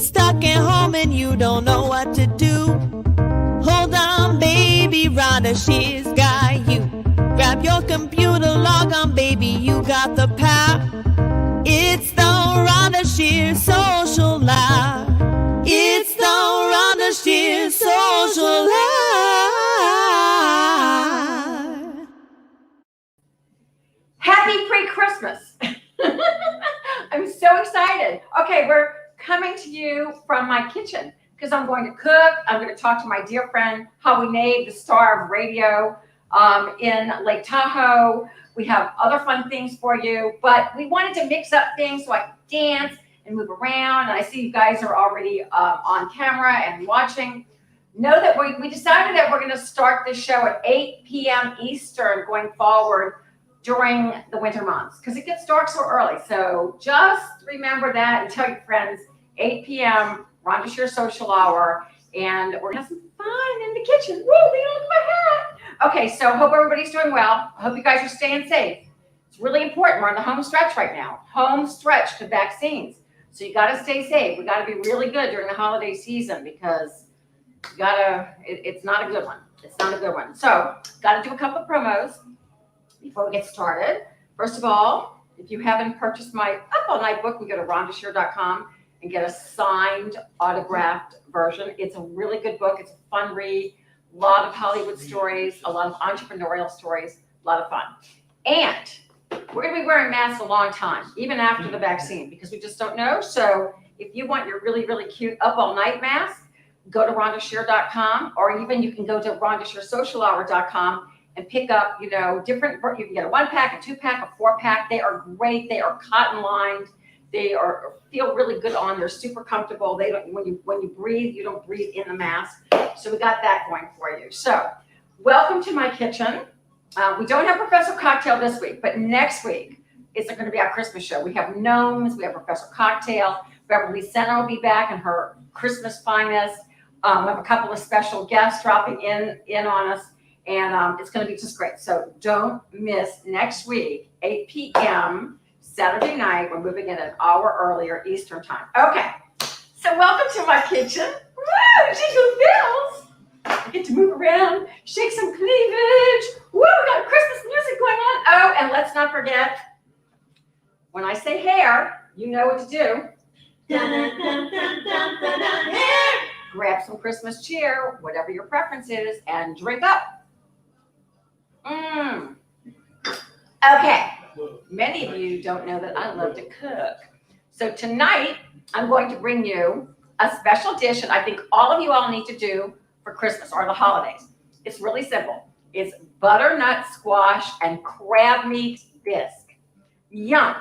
Stuck at home and you don't know what to do. Hold on, baby, Rhonda, she's got you. Grab your computer, log on, baby, you got the power. It's the Rhonda Shear Social Live. It's the Rhonda Shear Social Live. Happy pre-Christmas. I'm so excited. Okay, we're coming to you from my kitchen because I'm going to cook. I'm going to talk to my dear friend, Holly Nave, the star of radio in Lake Tahoe. We have other fun things for you, but we wanted to mix up things so I can dance and move around. And I see you guys are already on camera and watching. Know that we decided that we're going to start this show at 8 p.m. Eastern going forward during the winter months because it gets dark so early. So just remember that and tell your friends, 8 p.m., Rhonda Shear Social Hour, and we're going to have some fun in the kitchen. Woo, look at my hat. Okay, so hope everybody's doing well. I hope you guys are staying safe. It's really important. We're on the home stretch right now. Home stretch to vaccines. So you got to stay safe. We got to be really good during the holiday season because you got to, it's not a good one. It's not a good one. So got to do a couple of promos before we get started. First of all, if you haven't purchased my Up All Night book, you go to rhondashear.com and get a signed, autographed version. It's a really good book. It's a fun read. A lot of Hollywood stories, a lot of entrepreneurial stories, a lot of fun. And we're going to be wearing masks a long time, even after the vaccine, because we just don't know. So if you want your really, really cute Up All Night mask, go to rhondashear.com, or even you can go to rhondashearsocialhour.com and pick up, different, you can get a 1-pack, a 2-pack, a 4-pack. They are great. They are cotton lined. They feel really good on. They're super comfortable. They don't, when you breathe, you don't breathe in the mask. So we got that going for you. So welcome to my kitchen. We don't have Professor Cocktail this week, but next week is going to be our Christmas show. We have gnomes. We have Professor Cocktail. Beverly Center will be back in her Christmas finest. We have a couple of special guests dropping in on us, and it's going to be just great. So don't miss next week, 8 p.m. Saturday night. We're moving in an hour earlier Eastern time. Okay, so welcome to my kitchen. Woo, jingle bells. I get to move around, shake some cleavage. Woo, we got Christmas music going on. Oh, and let's not forget, when I say hair, you know what to do. Hair. Grab some Christmas cheer, whatever your preference is, and drink up. Okay. Many of you don't know that I love to cook. So tonight, I'm going to bring you a special dish that I think all of you all need to do for Christmas or the holidays. It's really simple. It's butternut squash and crab meat bisque. Yum.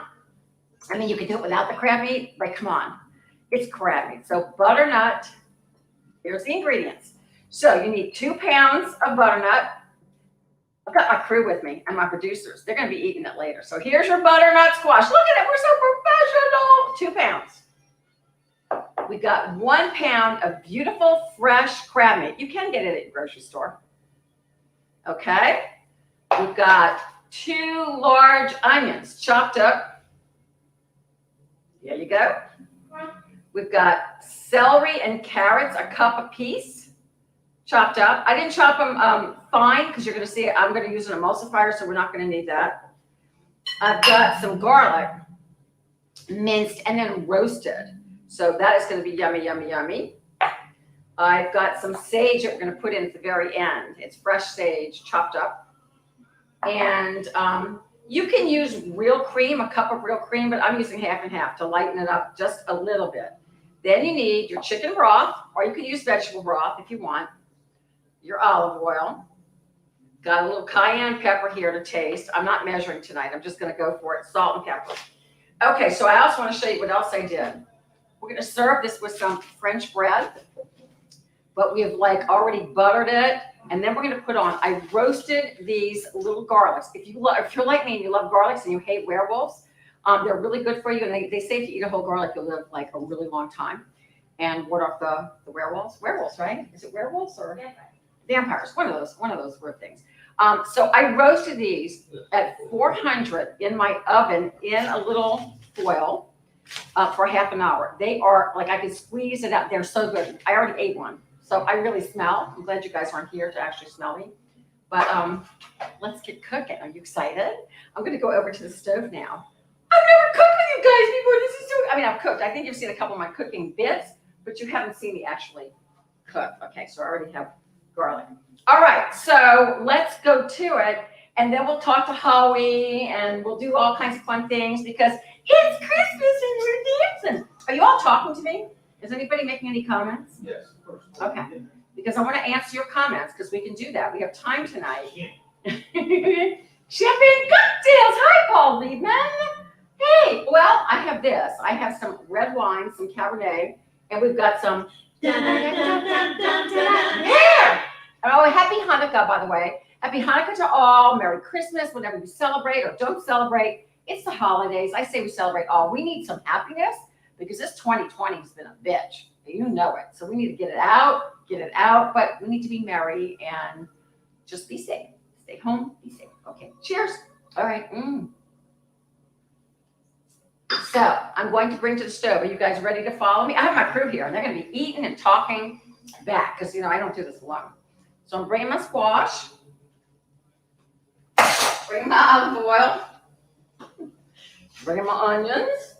I mean, you can do it without the crab meat, but come on. It's crab meat. So butternut, here's the ingredients. So you need 2 pounds of butternut. I've got my crew with me and my producers. They're going to be eating it later. So here's your butternut squash. Look at it. We're so professional. 2 pounds. We've got 1 pound of beautiful, fresh crab meat. You can get it at your grocery store. Okay. We've got 2 large onions chopped up. There you go. We've got celery and carrots, a cup apiece. Chopped up. I didn't chop them fine because you're going to see I'm going to use an emulsifier, so we're not going to need that. I've got some garlic minced and then roasted. So that is going to be yummy, yummy, yummy. I've got some sage that we're going to put in at the very end. It's fresh sage chopped up. And you can use real cream, a cup of real cream, but I'm using half and half to lighten it up just a little bit. Then you need your chicken broth, or you can use vegetable broth if you want. Your olive oil. Got a little cayenne pepper here to taste. I'm not measuring tonight. I'm just going to go for it. Salt and pepper. Okay, so I also want to show you what else I did. We're going to serve this with some French bread, but we have already buttered it, and then we're going to put on. I roasted these little garlics. If you're like me and you love garlics and you hate werewolves, they're really good for you. And they say if you eat a whole garlic, you'll live a really long time and ward off the werewolves. Werewolves, right? Is it werewolves or? Vampires, one of those weird things. So I roasted these at 400 in my oven in a little foil. for half an hour. They are like, I can squeeze it out. They're so good. I already ate one. So I really smell. I'm glad you guys aren't here to actually smell me. But let's get cooking. Are you excited? I'm going to go over to the stove now. I've never cooked with you guys before. This is so, I mean, I've cooked. I think you've seen a couple of my cooking bits, but you haven't seen me actually cook. Okay, so I already have garlic. All right, so let's go to it, and then we'll talk to Howie, and we'll do all kinds of fun things because it's Christmas and we're dancing. Are you all talking to me? Is anybody making any comments? Yes, of course. Okay, because I want to answer your comments because we can do that. We have time tonight. Champagne cocktails. Hi, Paul Liebman. Hey, well, I have this. I have some red wine, some Cabernet, and we've got some hair. Oh, happy Hanukkah, by the way. Happy Hanukkah to all. Merry Christmas, whatever you celebrate or don't celebrate. It's the holidays. I say we celebrate all. We need some happiness because this 2020 has been a bitch. You know it. So we need to get it out, but we need to be merry and just be safe. Stay home, be safe. Okay, cheers. All right. So I'm going to bring to the stove. Are you guys ready to follow me? I have my crew here, and they're going to be eating and talking back because, I don't do this alone. So I'm bringing my squash, bringing my olive oil, bringing my onions.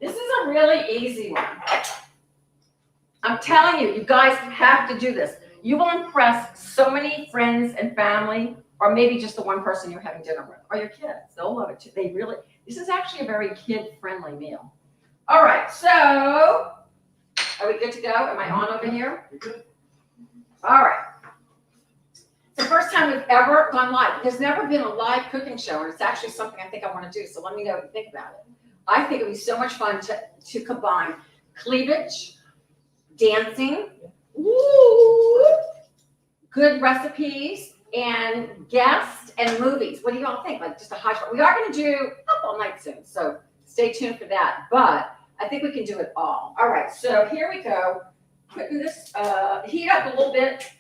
This is a really easy one. I'm telling you, you guys have to do this. You will impress so many friends and family, or maybe just the one person you're having dinner with, or your kids. They'll love it too. This is actually a very kid-friendly meal. All right, so are we good to go? Am I on over here? All right. It's the first time we've ever gone live. There's never been a live cooking show, and it's actually something I think I want to do, so let me know what you think about it. I think it would be so much fun to combine cleavage, dancing, good recipes, and guests and movies. What do you all think? Like just a hodgepodge. We are going to do Up All Night soon, so stay tuned for that. But I think we can do it all. All right, so here we go. Putting this, heat up a little bit.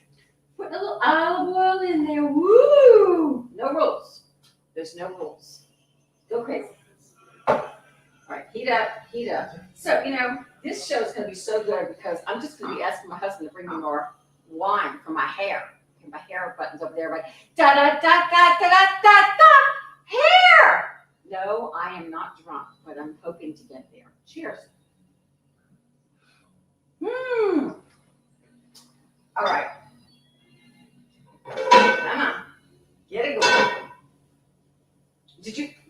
Putting a little olive oil in there. Woo! No rules. There's no rules. Go crazy. All right, heat up, heat up. So, this show is going to be so good because I'm just going to be asking my husband to bring me more wine for my hair. Okay, my hair button's over there, right? Da da da da da da da da. Hair. No, I am not drunk, but I'm hoping to get there. Cheers. All right. Come on. Get it going.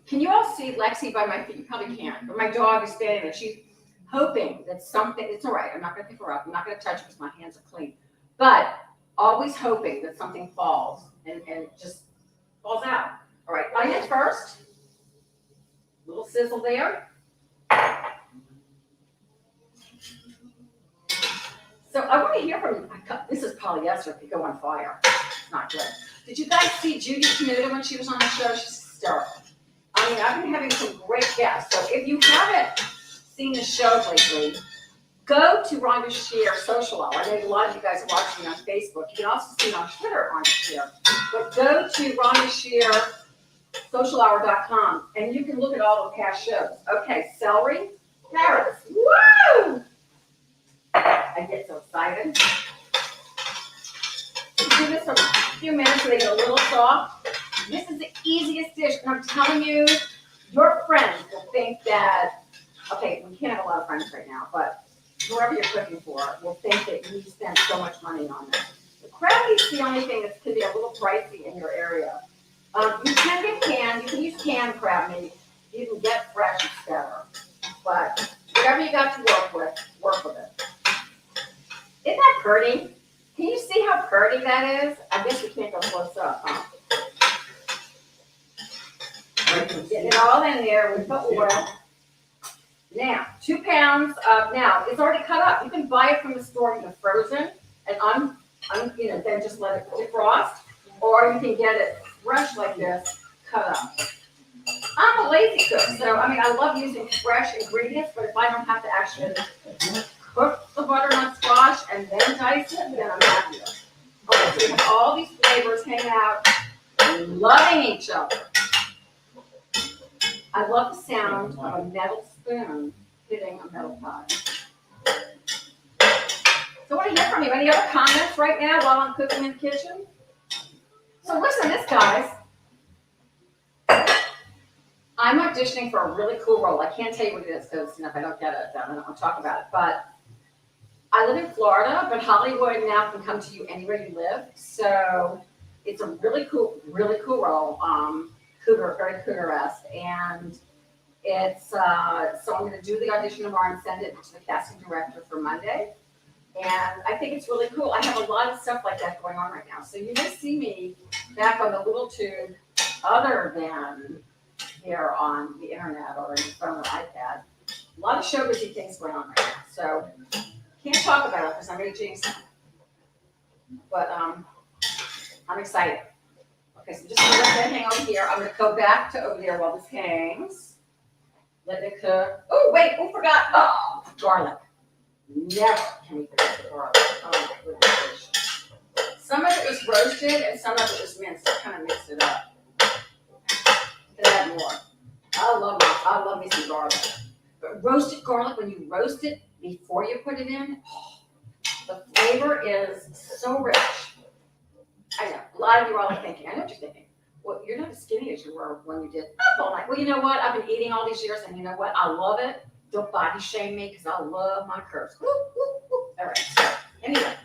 Can you all see Lexi by my feet? You probably can't, but my dog is standing there. She's hoping that something, it's all right. I'm not going to pick her up. I'm not going to touch her because my hands are clean. But always hoping that something falls and just falls out. All right, onions first. Little sizzle there. So I want to hear from you. This is polyester. It could go on fire. It's not good. Did you guys see Judy Tenuta when she was on the show? She's hysterical. I mean, I've been having some great guests. So if you haven't seen the show lately, go to Rhonda Shear Social Hour. I know a lot of you guys are watching me on Facebook. You can also see me on Twitter at Rhonda Shear. But go to Rhonda Shear socialhour.com and you can look at all the past shows. Okay, celery, carrots. Woo! I get so excited. Do this for a few minutes so they get a little soft. This is the easiest dish, and I'm telling you, your friends will think that, okay, we can't have a lot of friends right now, but whoever you're cooking for will think that you spend so much money on this. The crab meat's the only thing that can be a little pricey in your area. You can get canned, you can use canned crab meat. You can get fresh, it's better. But whatever you got to work with it. Isn't that pretty? Can you see how pretty that is? I guess we can't go close up, huh? Getting it all in there with the oil. Now, 2 pounds of, now it's already cut up. You can buy it from the store, frozen, and then just let it defrost, or you can get it fresh like this, cut up. I'm a lazy cook, so I love using fresh ingredients, but if I don't have to actually cook the butternut squash and then dice it, then I'm happy. Okay, so we have all these flavors hanging out, loving each other. I love the sound of a metal spoon hitting a metal pot. So what do you hear from you? Any other comments right now while I'm cooking in the kitchen? So listen, this guys, I'm auditioning for a really cool role. I can't tell you what it is because if I don't get it, then I don't want to talk about it. But I live in Florida, but Hollywood now can come to you anywhere you live. So it's a really cool role. Cougar, very cougar-esque. And it's, so I'm going to do the audition tomorrow and send it to the casting director for Monday. And I think it's really cool. I have a lot of stuff like that going on right now. So you may see me back on the little tube other than here on the internet or in front of the iPad. A lot of show busy things going on right now. So can't talk about it because I'm going to jinx it. But I'm excited. Okay, so just going to let that hang over here. I'm going to go back to over there while this hangs. Let it cook. Oh, wait. Oh, forgot. Oh, garlic. Never can we forget the garlic. Oh, my goodness. Some of it was roasted and some of it was minced. I kind of mixed it up. Can add more. I love me some garlic. But roasted garlic, when you roast it before you put it in, the flavor is so rich. I know, a lot of you are all thinking, I know what you're thinking. Well, you're not as skinny as you were when you did up all night. Well, you know what? I've been eating all these years, and you know what? I love it. Don't body shame me, because I love my curves. Woo, woo, woo. All right, so anyway,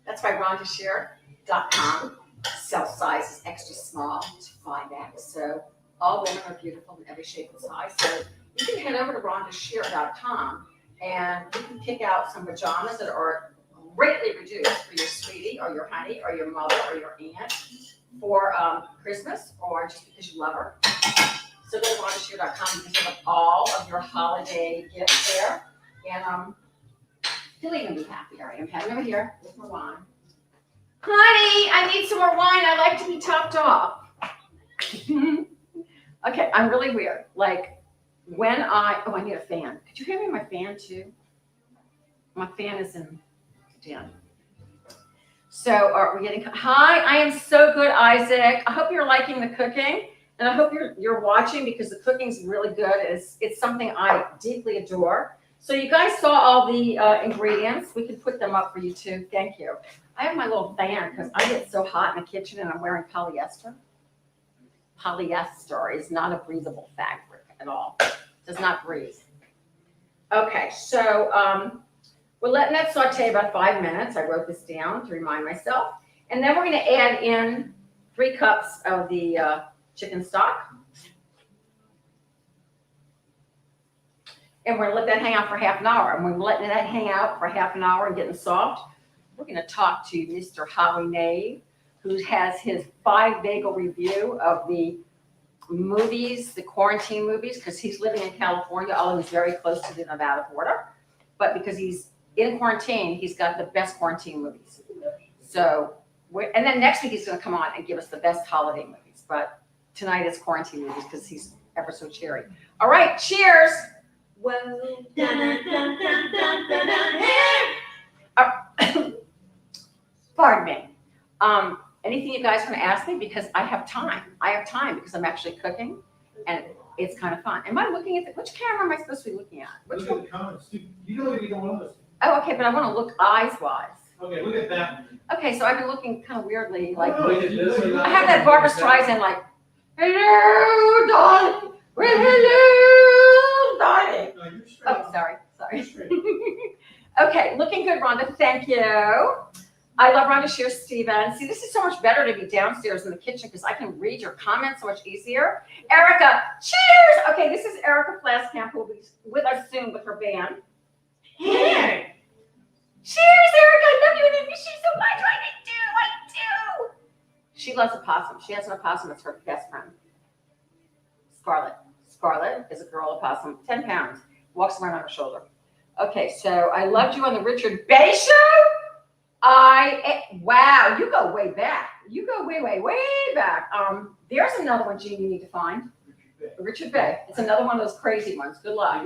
that's why RhondaShear.com. Self size is extra small to 5X. So all women are beautiful in every shape and size. So you can head over to RhondaShear.com and you can pick out some pajamas that are greatly reduced for your sweetie or your honey or your mother or your aunt for Christmas or just because you love her. So go to RhondaShear.com. You can pick up all of your holiday gifts there. And you'll even be happier. I'm heading over here with my wine. Honey, I need some more wine. I like to be topped off. Okay, I'm really weird. Like when I need a fan. Could you hear me in my fan too? My fan is in den. So are we getting, hi, I am so good, Isaac. I hope you're liking the cooking and I hope you're watching because the cooking's really good. It's something I deeply adore. So you guys saw all the ingredients. We can put them up for you too. Thank you. I have my little fan because I get so hot in the kitchen and I'm wearing polyester. Polyester is not a breathable fabric at all. It does not breathe. Okay, so we're letting that saute about 5 minutes. I wrote this down to remind myself. And then we're going to add in 3 cups of the chicken stock. And we're going to let that hang out for half an hour. And when we're letting that hang out for half an hour and getting soft, we're going to talk to Mr. Howie Nave, who has his 5 bagel review of the movies, the quarantine movies, because he's living in California, although he's very close to the Nevada border. But because he's in quarantine, he's got the best quarantine movies. So, and then next week he's going to come on and give us the best holiday movies. But tonight is quarantine movies because he's ever so cheery. All right, cheers. Whoa. Pardon me. Anything you guys want to ask me? Because I have time. I have time because I'm actually cooking and it's kind of fun. Am I looking at which camera am I supposed to be looking at? Which look at the comments. You don't even want to. Oh, okay, but I want to look eyes-wise. Okay, look at that one. Okay, so I've been looking kind of weirdly, like Oh, no, I have that Barbara Streisand, like, hello, darling. Well, hello, darling. No, you're straight Oh, on. sorry. You're straight. Okay, looking good, Rhonda. Thank you. I love Rhonda Shear Stevens. See, this is so much better to be downstairs in the kitchen because I can read your comments so much easier. Erica, cheers! Okay, this is Erica Flaskamp who will be with us soon with her band. Hey! Cheers, Erica! I love you and I miss you so much. I do. She loves opossum. She has an opossum that's her best friend. Scarlett. Scarlett is a girl opossum, 10 pounds, walks around on her shoulder. Okay, so I loved you on the Richard Bay show. Wow, you go way back. You go way, way, way back. There's another one, Gene, you need to find. Richard Bay. It's another one of those crazy ones. Good luck.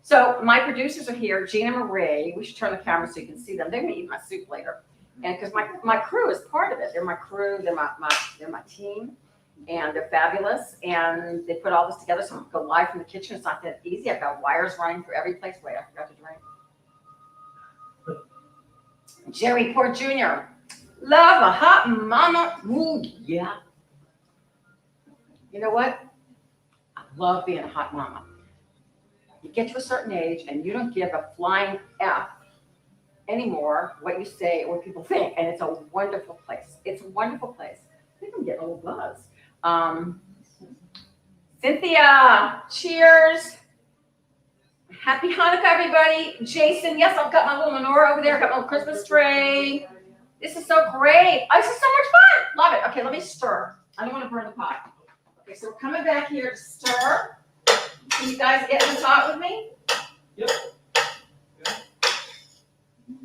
So my producers are here, Gene and Marie. We should turn the camera so you can see them. They're gonna eat my soup later. And because my crew is part of it. They're my crew, they're my team. and they're fabulous. And they put all this together, so I'm gonna go live from the kitchen. It's not that easy. I've got wires running through every place. Wait, I forgot to drink. Jerry Port Jr. Love a hot mama. Ooh, yeah. You know what? I love being a hot mama. You get to a certain age and you don't give a flying F anymore what you say or what people think. And it's a wonderful place. It's a wonderful place. I think I'm getting a little buzz. Cynthia, cheers. Happy Hanukkah, everybody. Jason, yes, I've got my little menorah over there. I've got my little Christmas tree. This is so great. Oh, this is so much fun. Love it. Okay, let me stir. I don't want to burn the pot. Okay, so we're coming back here to stir. Can you guys get in the pot with me? Yep.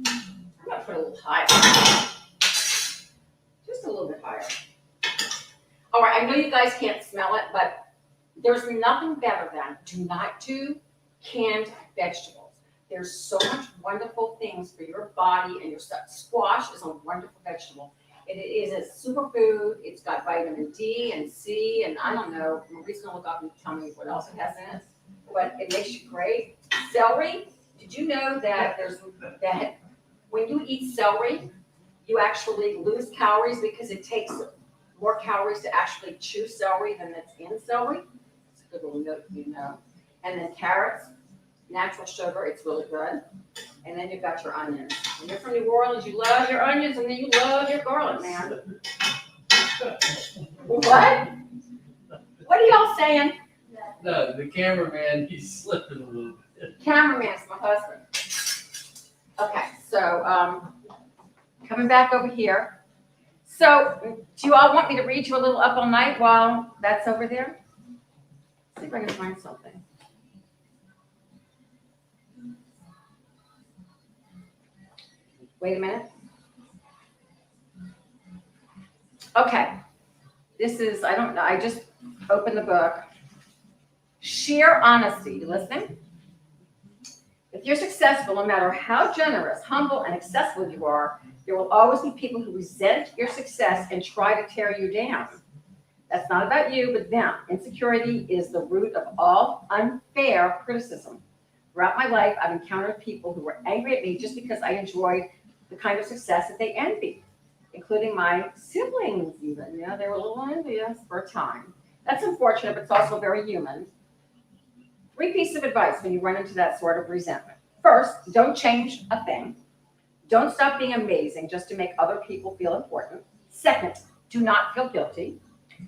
I'm going to put a little higher. Just a little bit higher. All right, I know you guys can't smell it, but there's nothing better than do not do canned vegetables. There's so much wonderful things for your body and your stuff. Squash is a wonderful vegetable. It is a superfood. It's got vitamin D and C, and I don't know. Marie's gonna look up and tell me what else it has in it. But it makes you great. Celery. Did you know that that when you eat celery, you actually lose calories because it takes more calories to actually chew celery than that's in celery? It's a good little note, you know. And then carrots, natural sugar. It's really good. And then you've got your onions. When you're from New Orleans, you love your onions, and then you love your garlic, man. What? What are y'all saying? No, the cameraman, he's slipping a little bit. Cameraman's my husband. Okay, so coming back over here. So do you all want me to read you a little Up All Night while that's over there? Let's see if I can find something. Wait a minute. Okay. This is, I don't know, I just opened the book. Sheer honesty. You listening? If you're successful, no matter how generous, humble, and accessible you are, there will always be people who resent your success and try to tear you down. That's not about you, but them. Insecurity is the root of all unfair criticism. Throughout my life, I've encountered people who were angry at me just because I enjoyed the kind of success that they envied, including my siblings even. Yeah, they were a little envious for a time. That's unfortunate, but it's also very human. 3 pieces of advice when you run into that sort of resentment. First, don't change a thing. Don't stop being amazing just to make other people feel important. Second, do not feel guilty.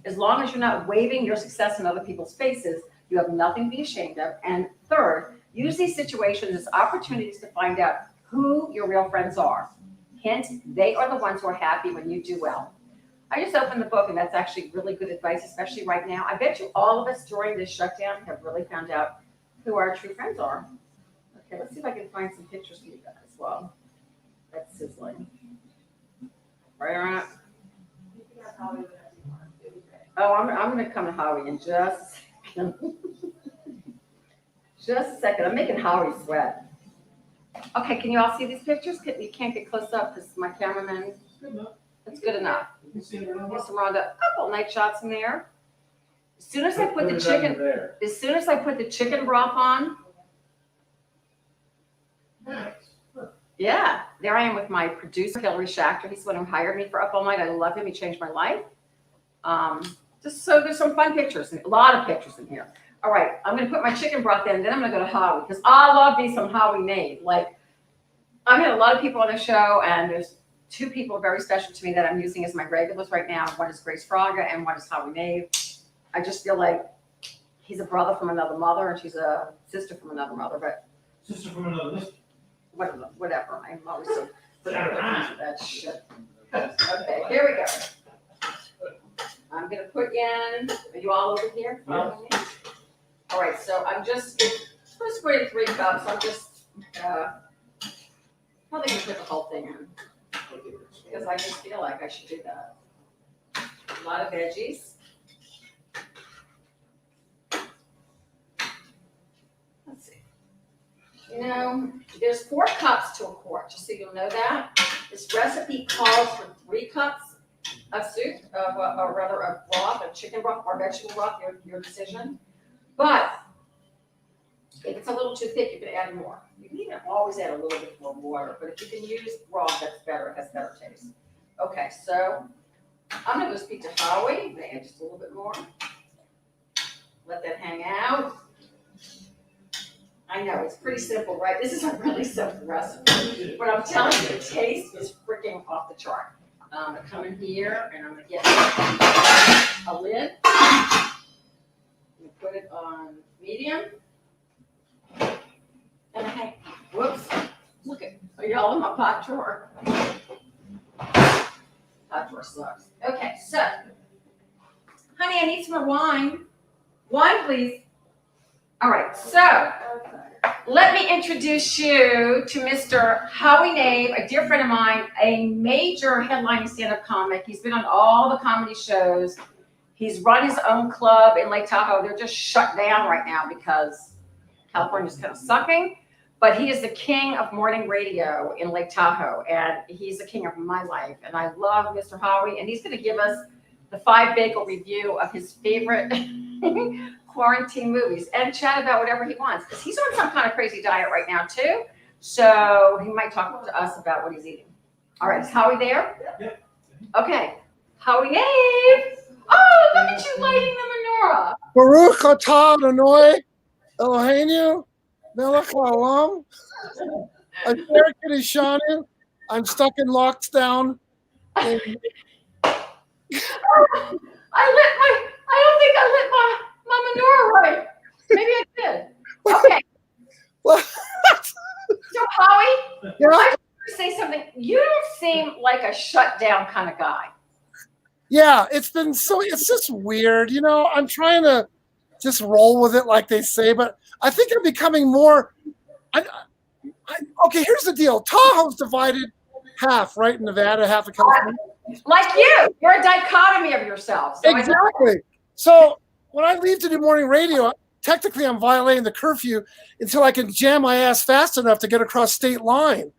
As long as you're not waving your success in other people's faces, you have nothing to be ashamed of. And third, use these situations as opportunities to find out who your real friends are. Hint, they are the ones who are happy when you do well. I just opened the book, and that's actually really good advice, especially right now. I bet you all of us during this shutdown have really found out who our true friends are. Okay, let's see if I can find some pictures for you guys. Well, that's sizzling. Right on it. Oh, I'm going to come to Howie in just a second. Just a second. I'm making Howie sweat. Okay, can you all see these pictures? You can't get close up because my cameraman. Good enough. It's good enough. You can see it right Here's now. some Rhonda. A couple night shots in there. As soon as I put the Put it under chicken, there. as soon as I put the chicken broth on, Nice. yeah, there I am with my producer, Hillary Schachter. He's the one who hired me for Up All Night. I love him. He changed my life. Just so there's some fun pictures, a lot of pictures in here. All right, I'm going to put my chicken broth in, then I'm going to go to Howie because I love me some Howie made. Like, I've had a lot of people on the show, and there's 2 people very special to me that I'm using as my regulars right now. One is Grace Fraga, and one is Howie Nave. I just feel like he's a brother from another mother, and she's a sister from another mother, but Sister from another mister. whatever. I'm always so confused with that shit. Okay, here we go. I'm going to put in, are you all over here? Following me? All right, so I'm just supposed to put in 3 cups. I'm just probably going to put the whole thing in because I just feel like I should do that. A lot of veggies. Let's see. You know, there's 4 cups to a quart, just so you'll know that. This recipe calls for 3 cups of soup, or rather of broth, of chicken broth or vegetable broth, your decision. But if it's a little too thick, you can add more. You can even always add a little bit more water, but if you can use broth, that's better. It has better taste. Okay, so I'm gonna go speak to Howie. I'm gonna add just a little bit more. Let that hang out. I know, it's pretty simple, right? This is a really simple recipe, but I'm telling you, the taste is freaking off the chart. I'm gonna come in here and I'm gonna get a lid. I'm gonna put it on medium. And whoops, look at, y'all in my pot drawer. Pot drawer sucks. Okay, so, honey, I need some more wine. Wine, please. All right, so let me introduce you to Mr. Howie Nave, a dear friend of mine, a major headlining stand-up comic. He's been on all the comedy shows. He's run his own club in Lake Tahoe. They're just shut down right now because California's kind of sucking. But he is the king of morning radio in Lake Tahoe, and he's the king of my life. And I love Mr. Howie, and he's going to give us the 5-bagel review of his favorite quarantine movies and chat about whatever he wants, because he's on some kind of crazy diet right now too. So he might talk to us about what he's eating. All right, is Howie there? Yep. Okay, Howie Nave. Oh, look at you lighting the menorah. Baruch atah Adonai Eloheinu melech haolam asher kiddushanu. I'm stuck in lockdown. I don't think I lit my menorah right. Maybe I did. Okay. So Howie, Yeah. I want to say something. You don't seem like a shut down kind of guy. Yeah, it's just weird. You know, I'm trying to just roll with it like they say, but I think I'm becoming more. Okay, here's the deal. Tahoe's divided half, right, in Nevada, half in California. Like you're a dichotomy of yourself. So Exactly. So when I leave to do morning radio, technically I'm violating the curfew until I can jam my ass fast enough to get across state line,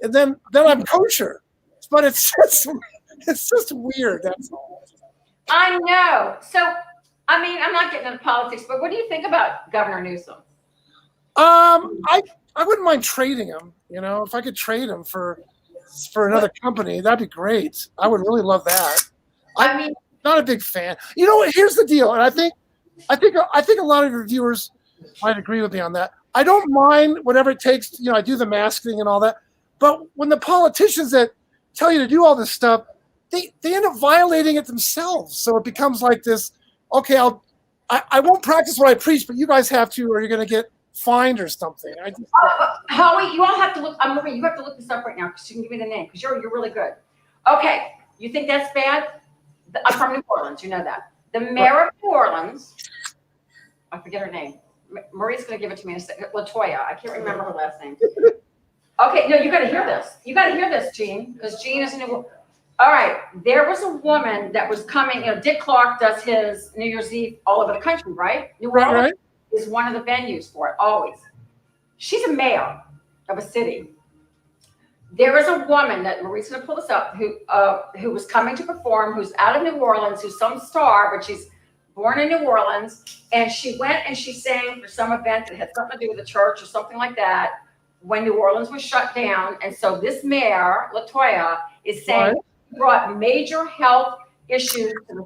and then I'm kosher. But it's just weird. That's all. I know. So I mean, I'm not getting into politics, but what do you think about Governor Newsom? I wouldn't mind trading him. You know, if I could trade him for another company, that'd be great. I would really love that. I mean, Not a big fan. You know what? Here's the deal, and I think a lot of your viewers might agree with me on that. I don't mind whatever it takes. You know, I do the masking and all that, but when the politicians that tell you to do all this stuff, they end up violating it themselves. So it becomes like this. Okay, I won't practice what I preach, but you guys have to, or you're going to get fined or something. Howie, you all have to look. Marie, you have to look this up right now because you can give me the name because you're really good. Okay, you think that's bad? I'm from New Orleans. You know that. The mayor of New Orleans, I forget her name. Marie's going to give it to me in a second. Latoya. I can't remember her last name. Okay, no, you got to hear this. You got to hear this, Gene, because Gene is in New Orleans. All right, there was a woman that was coming. You know, Dick Clark does his New Year's Eve all over the country, right? New Orleans is one of the venues for it, always. She's a mayor of a city. There is a woman that Marie's going to pull this up who was coming to perform, who's out of New Orleans, who's some star, but she's born in New Orleans, and she went and she sang for some event that had something to do with the church or something like that when New Orleans was shut down. And so this mayor, Latoya, is saying he brought major health issues to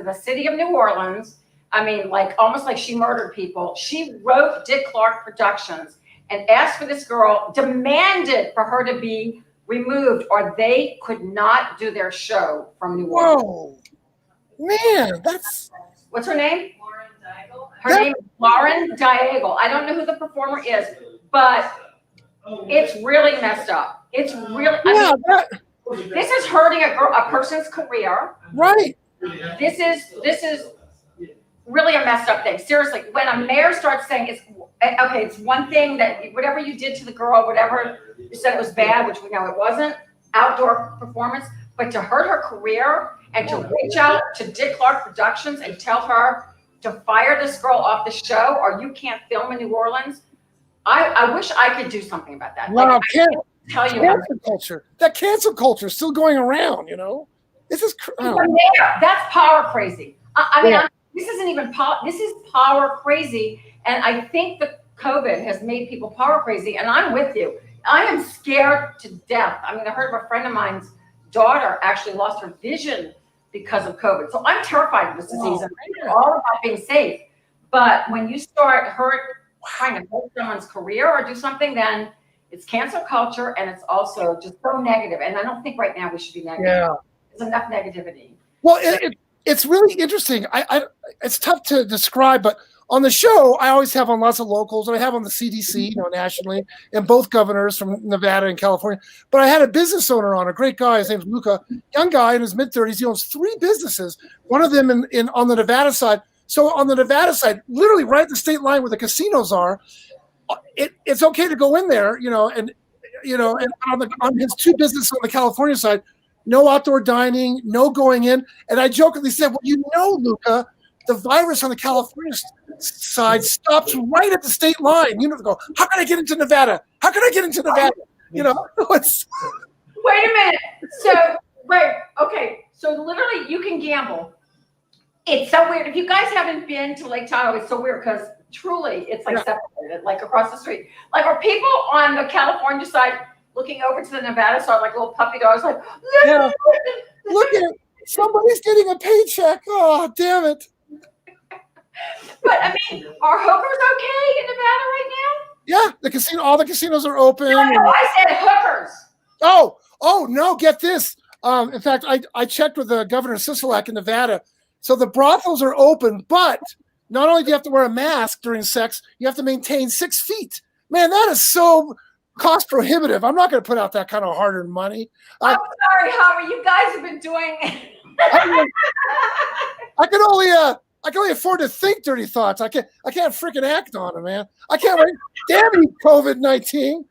the city of New Orleans. I mean, like almost like she murdered people. She wrote Dick Clark Productions and asked for this girl, demanded for her to be removed or they could not do their show from New Orleans. Whoa, man, that's... What's her name? Lauren Daigle. Her name is Lauren Daigle. I don't know who the performer is, but it's really messed up. It's really, this is hurting a person's career. Right. This is really a messed up thing. Seriously, when a mayor starts saying it's one thing that whatever you did to the girl, whatever you said it was bad, which we know it wasn't, outdoor performance, but to hurt her career and to reach out to Dick Clark Productions and tell her to fire this girl off the show or you can't film in New Orleans. I wish I could do something about that. Wow, like, I can't tell you cancel culture. That cancel culture is still going around, you know? It's just From there, that's power crazy. I mean, this isn't even this is power crazy. And I think that COVID has made people power crazy. And I'm with you. I am scared to death. I mean, I heard of a friend of mine's daughter actually lost her vision because of COVID. So I'm terrified of this disease. And it's all about being safe. But when you start trying to hurt someone's career or do something, then it's cancel culture, and it's also just so negative. And I don't think right now we should be negative. Yeah. There's enough negativity. Well, it's really interesting. It's tough to describe, but on the show, I always have on lots of locals, and I have on the CDC, nationally, and both governors from Nevada and California. But I had a business owner on, a great guy. His name's Luca, young guy in his mid-30s. He owns 3 businesses. One of them on the Nevada side. So on the Nevada side, literally right at the state line where the casinos are, it's okay to go in there, and on his 2 businesses on the California side, no outdoor dining, no going in. And I jokingly said, well, Luca, the virus on the California side stops right at the state line. Go, how can I get into Nevada? How can I get into Nevada? It's. Wait a minute. Okay. So literally you can gamble. It's so weird. If you guys haven't been to Lake Tahoe, it's so weird because truly it's like separated, like across the street. Like, are people on the California side looking over to the Nevada side like little puppy dogs, like, look at it. Somebody's getting a paycheck. Oh, damn it. But I mean, are hookers okay in Nevada right now? Yeah, all the casinos are open. No, I said hookers. Oh no, get this. In fact, I checked with the Governor Sisolak in Nevada. So the brothels are open, but not only do you have to wear a mask during sex, you have to maintain 6 feet. Man, that is so cost prohibitive. I'm not going to put out that kind of hard-earned money. I'm sorry, Howard. You guys have been doing. I can only afford to think dirty thoughts. I can't freaking act on it, man. I can't wait. Damn you, COVID-19.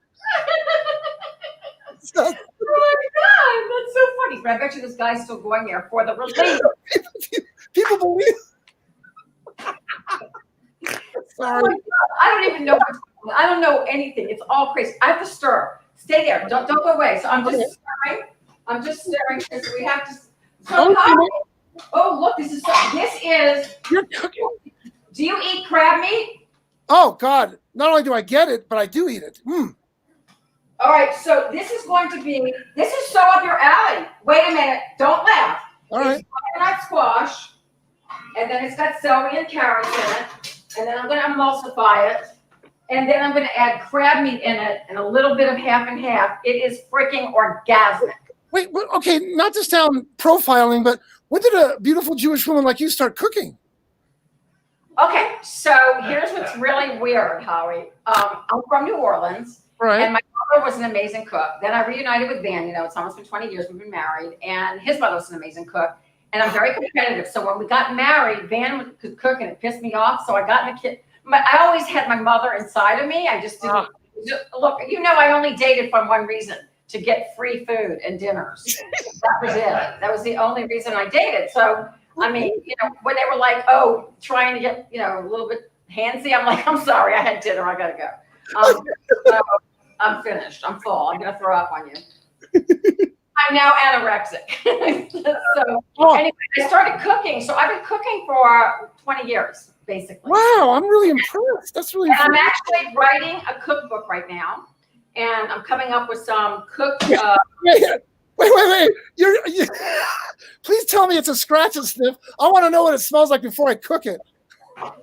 Oh my God, that's so funny. But I bet you this guy's still going there for the relief. People believe. Sorry. Oh, I don't even know. I don't know anything. It's all crazy. I have to stir. Stay there. Don't go away. So I'm just stirring. I'm just stirring because we have to. So oh, look! This is. You're cooking. Do you eat crab meat? Oh God! Not only do I get it, but I do eat it. All right. So this is going to be. This is so up your alley. Wait a minute. Don't laugh. All right. It's butternut squash, and then it's got celery and carrots in it, and then I'm going to emulsify it, and then I'm going to add crab meat in it and a little bit of half and half. It is freaking orgasmic. Wait, okay, not to sound profiling, but when did a beautiful Jewish woman like you start cooking? Okay, so here's what's really weird, Howie. I'm from New Orleans, Right. And my mother was an amazing cook. Then I reunited with Van. It's almost been 20 years we've been married, and his mother was an amazing cook. And I'm very competitive. So when we got married, Van could cook, and it pissed me off. So I got in the kitchen. I always had my mother inside of me. I just didn't look. I only dated for one reason: to get free food and dinners. That was it. That was the only reason I dated. So I mean, when they were like, "Oh, trying to get a little bit handsy," I'm like, "I'm sorry, I had dinner. I gotta go." So I'm finished. I'm full. I'm gonna throw up on you. I'm now anorexic. So anyway, I started cooking. So I've been cooking for 20 years, basically. Wow, I'm really impressed. That's really And I'm actually writing a cookbook right now. And I'm coming up with some cooked. Wait. Please tell me it's a scratch and sniff. I want to know what it smells like before I cook it. That's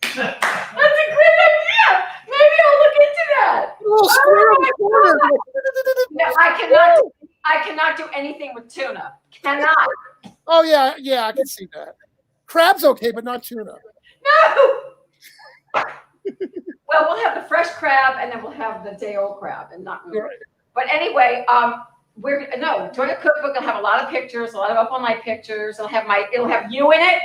a great idea. Maybe I'll look into that. No, I cannot do anything with tuna. Cannot. Oh yeah, I can see that. Crab's okay, but not tuna. No. Well, we'll have the fresh crab, and then we'll have the day-old crab, and not. Right. But anyway, doing a cookbook. I'll have a lot of pictures, a lot of up-all-night pictures. It'll have you in it.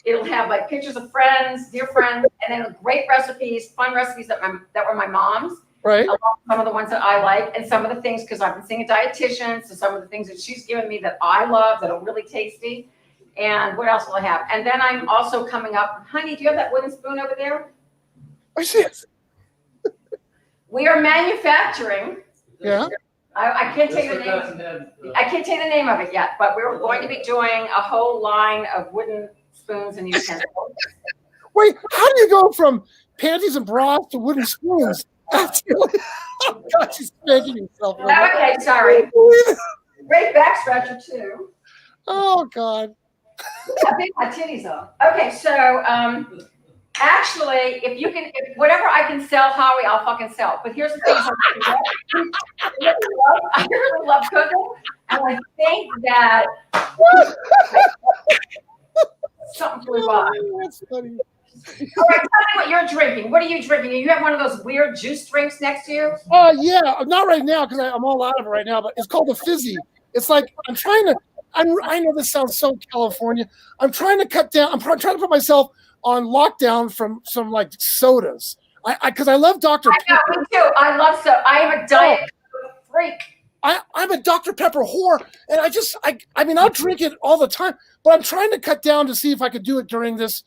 It'll have like pictures of friends, dear friends, and then great recipes, fun recipes that were my mom's. Right. Some of the ones that I like, and some of the things, because I've been seeing a dietitian, so some of the things that she's given me that I love that are really tasty. And what else will I have? And then I'm also coming up, honey, do you have that wooden spoon over there? I see it. We are manufacturing. Yeah. I I can't tell you the This name. one doesn't have, I can't tell you the name of it yet, but we're going to be doing a whole line of wooden spoons and utensils. Wait, how do you go from panties and bras to wooden spoons? That's really, oh God, she's making herself. Okay, sorry. Great back scratcher too. Oh God. I think my titties are. Okay, so actually, if whatever I can sell, Howie, I'll fucking sell. But here's the thing: I really love cooking, and I think that something flew by. Oh, that's funny. All right, tell me what you're drinking. What are you drinking? You have one of those weird juice drinks next to you? Yeah, not right now because I'm all out of it right now. But it's called a fizzy. It's like I'm trying to. I know this sounds so California. I'm trying to cut down. I'm trying to put myself on lockdown from some like sodas. Because I love Dr. I know, Pepper. me too. I love so. I am a diet freak. I'm a Dr. Pepper whore, and I mean I'll drink it all the time, but I'm trying to cut down to see if I could do it during this,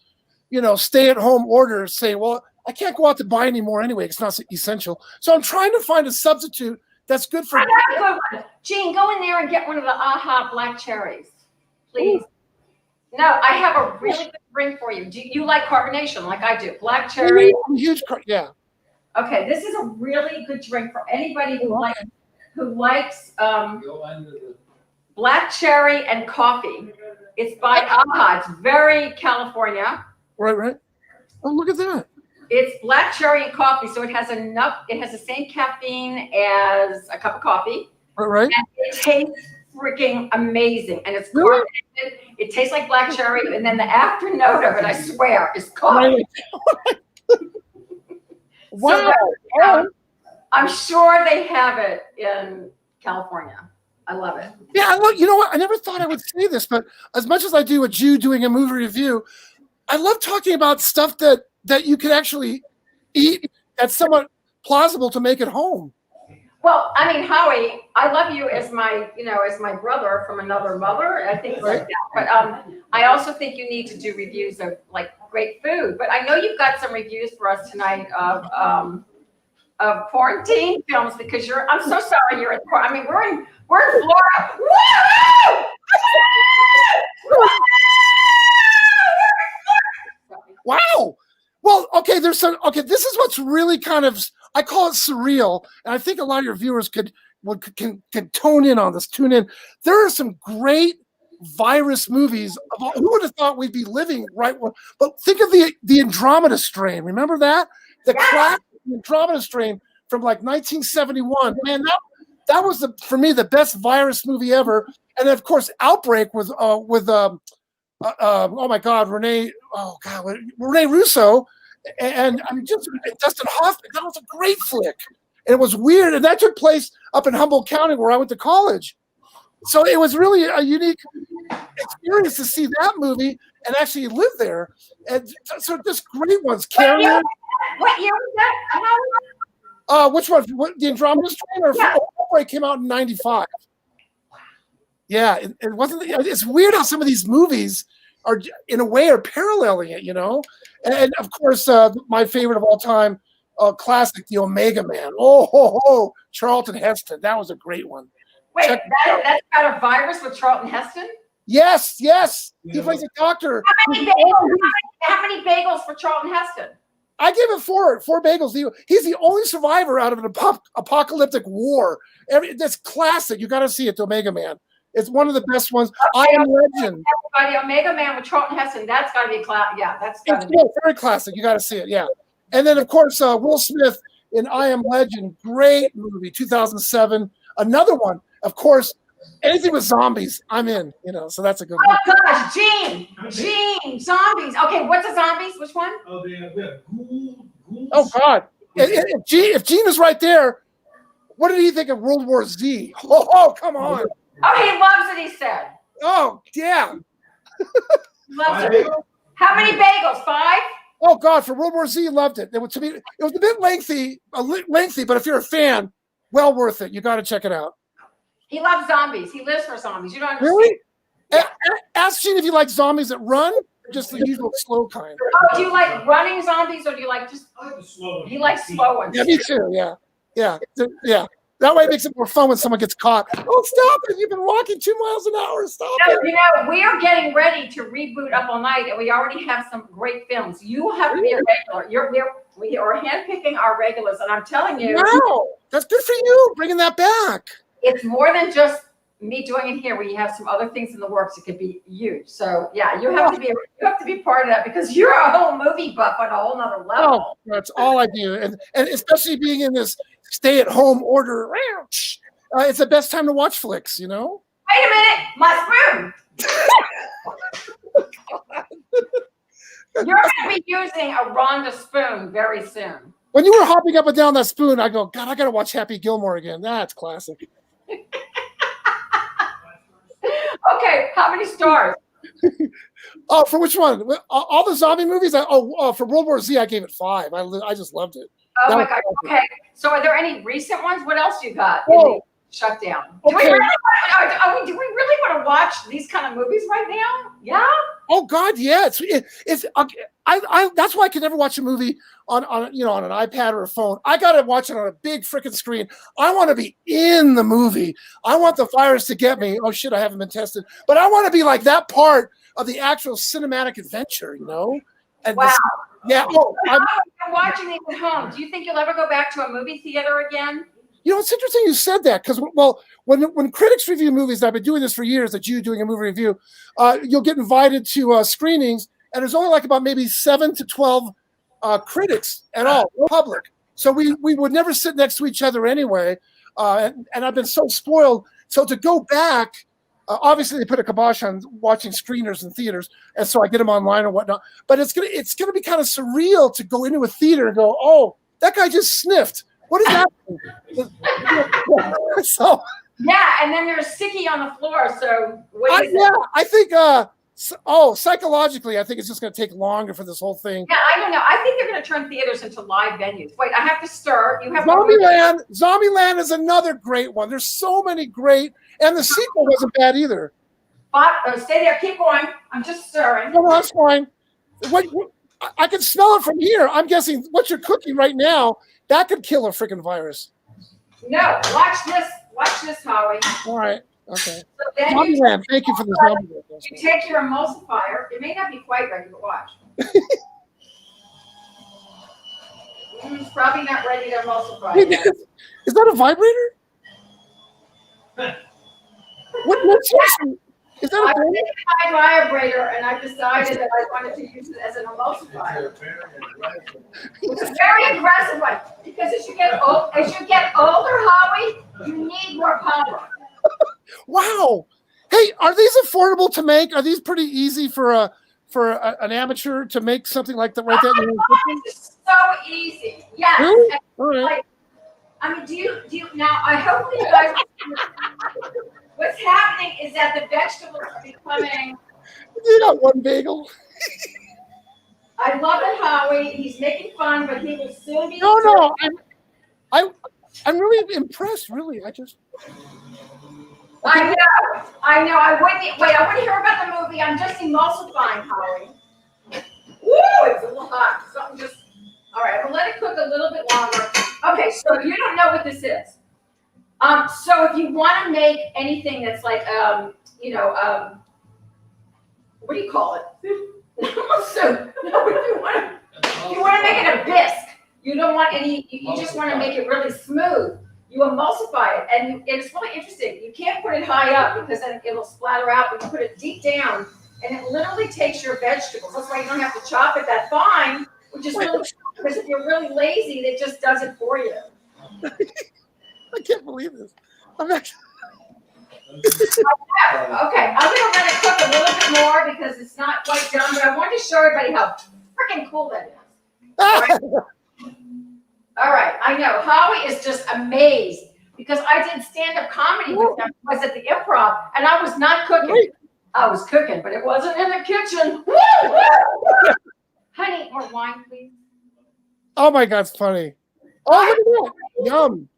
stay-at-home order. Say, well, I can't go out to buy anymore anyway. It's not essential, so I'm trying to find a substitute that's good for. I got a good one. Gene, go in there and get one of the AHA black cherries, please. Ooh. No, I have a really good drink for you. Do you like carbonation like I do? Black cherry. I'm a huge, yeah. Okay, this is a really good drink for anybody who likes go under the. black cherry and coffee. It's by AHA. It's very California. Right. Oh, look at that. It's black cherry and coffee, so it has the same caffeine as a cup of coffee. Right. And it tastes freaking amazing. And it's Really? carbonated. It tastes like black cherry. And then the after note of it, I swear, is coffee. Wow. So, I'm sure they have it in California. I love it. Yeah, I love. You know what? I never thought I would say this, but as much as I do a Jew doing a movie review, I love talking about stuff that you can actually eat that's somewhat plausible to make at home. Well, I mean, Howie, I love you as my brother from another mother. I think like that. But I also think you need to do reviews of like great food. But I know you've got some reviews for us tonight of quarantine films because I'm so sorry you're in quarantine. I mean, we're in Florida. Woo! Wow. Well, okay, this is what's really kind of, I call it surreal, and I think a lot of your viewers can tune in on this. Tune in. There are some great virus movies. Who would have thought we'd be living right? But think of the Andromeda strain. Remember that? The classic Andromeda strain from like 1971. Man, that was for me the best virus movie ever. And then, of course, Outbreak with oh my God, Rene Russo, and I mean just Dustin Hoffman. That was a great flick, and it was weird, and that took place up in Humboldt County where I went to college. So it was really a unique experience to see that movie and actually live there. And so just great ones. Carrier. What year was that? Which one? The Andromeda Strain or Outbreak came out in '95. Yeah, it wasn't. It's weird how some of these movies are, in a way, are paralleling it, And of course, my favorite of all time, classic, The Omega Man. Charlton Heston. That was a great one. Wait, that's got a virus with Charlton Heston? Yes. He plays a doctor. How many bagels for Charlton Heston? I give it 4 bagels. He's the only survivor out of an apocalyptic war. That's classic. You got to see it, The Omega Man. It's one of the best ones. I Am Legend. The Omega Man with Charlton Heston. That's got to be classic. Yeah, that's got to be. Very classic. You got to see it. Yeah. And then, of course, Will Smith in I Am Legend. Great movie, 2007. Another one, of course, anything with zombies, I'm in. So that's a good one. Oh, gosh. Gene. Zombies. Okay, what's the zombies? Which one? Oh, we have ghouls. Oh, God. If Gene is right there, what did he think of World War Z? Oh, come on. Oh, he loves it, he said. Oh, yeah. Loves it. How many bagels? 5? Oh, God, for World War Z, loved it. To me, it was a bit lengthy, but if you're a fan, well worth it. You got to check it out. He loves zombies. He lives for zombies. You don't understand. Really? Yeah. Ask Gene if you like zombies that run or just the usual slow kind. Oh, do you like running zombies or do you like just... I like the slow ones. He likes slow ones. Yeah, me too, yeah. That way it makes it more fun when someone gets caught. Oh, stop it. You've been walking 2 miles an hour. Stop it. You know, we are getting ready to reboot Up All Night, and we already have some great films. You have to be a regular. We are handpicking our regulars, and I'm telling you. Wow. That's good for you, bringing that back. It's more than just me doing it here. We have some other things in the works. It could be huge. So yeah, you have to be part of that because you're a whole movie buff on a whole nother level. Oh, that's all I do. And especially being in this stay-at-home order, it's the best time to watch flicks, you know? Wait a minute, my spoon. You're going to be using a Rhonda spoon very soon. When you were hopping up and down that spoon, I go, God, I got to watch Happy Gilmore again. That's classic. Okay, how many stars? Oh, for which one? All the zombie movies? For World War Z, I gave it 5. I just loved it. Oh my God. Okay. So are there any recent ones? What else you got? Oh. Shutdown. Okay. Do we really want to watch these kind of movies right now? Yeah. Oh God, yeah. That's why I can never watch a movie on an iPad or a phone. I gotta watch it on a big freaking screen. I want to be in the movie. I want the virus to get me. Oh shit, I haven't been tested, but I want to be like that part of the actual cinematic adventure, you know? And wow. Yeah. I'm watching these at home. Do you think you'll ever go back to a movie theater again? You know, it's interesting you said that because, well, when critics review movies, and I've been doing this for years, that you doing a movie review, you'll get invited to screenings, and there's only like about maybe 7 to 12 critics at all, no public. So we would never sit next to each other anyway, and I've been so spoiled. So to go back, obviously they put a kibosh on watching screeners in theaters, and so I get them online or whatnot. But it's gonna be kind of surreal to go into a theater and go, oh, that guy just sniffed. What is happening? So yeah, and then there's sticky on the floor. So I think psychologically, I think it's just going to take longer for this whole thing. Yeah, I don't know. I think they're going to turn theaters into live venues. Wait, I have to stir. You have Zombieland. Zombieland is another great one. There's so many great, and the sequel wasn't bad either. Stay there. Keep going. I'm just stirring. No, that's fine. I can smell it from here. I'm guessing what you're cooking right now. That could kill a freaking virus. No, watch this. Watch this, Howie. All right. Okay. So then Zombieland. Thank you for the Zombieland. You take your emulsifier. It may not be quite ready, but watch. It's probably not ready to emulsify yet. Is that a vibrator? Seriously? Is that I picked my vibrator, and I decided that I wanted to use it as an emulsifier. It's a very aggressive one because as you get older, Howie, you need more power. Wow. Hey, are these affordable to make? Are these pretty easy for an amateur to make something like that right there? It's so easy. Yes. Really? All right. Do you now? I hope you guys. What's happening is that the vegetables are becoming. You got one bagel. I love it, Howie. He's making fun, but he will soon be. No. I'm really impressed. Really, I know. I wouldn't hear about the movie. I'm just emulsifying, Howie. Woo! It's a little hot. Something just. All right, we'll let it cook a little bit longer. Okay, so you don't know what this is. So if you want to make anything that's like, what do you call it? If you want to make it a bisque, you don't want any. You just want to make it really smooth. You emulsify it, and it's really interesting. You can't put it high up because then it'll splatter out. But you put it deep down, and it literally takes your vegetables. That's why you don't have to chop it that fine, which is really because if you're really lazy, it just does it for you. I can't believe this. I'm actually. Okay, I'm going to let it cook a little bit more because it's not quite done, but I want to show everybody how freaking cool that is. All right, I know. Howie is just amazed because I did stand-up comedy with them. I was at the Improv, and I was not cooking. Wait. I was cooking, but it wasn't in the kitchen. Honey, more wine, please. Oh, my God, it's funny. Oh, look at that. Yum.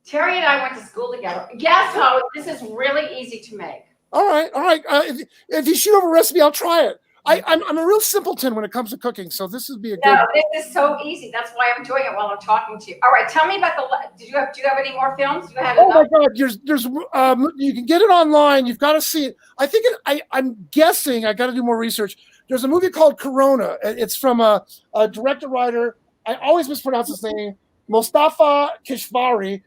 Terry and I went to school together. Yes, Howie, this is really easy to make. All right. If you shoot over a recipe, I'll try it. I'm a real simpleton when it comes to cooking, so this would be a good. No, this is so easy. That's why I'm doing it while I'm talking to you. All right, tell me about do you have any more films? You have Oh my God! There's you can get it online. You've got to see it. I think I'm guessing. I got to do more research. There's a movie called Corona. It's from a director writer. I always mispronounce his name, Mostafa Kishvari,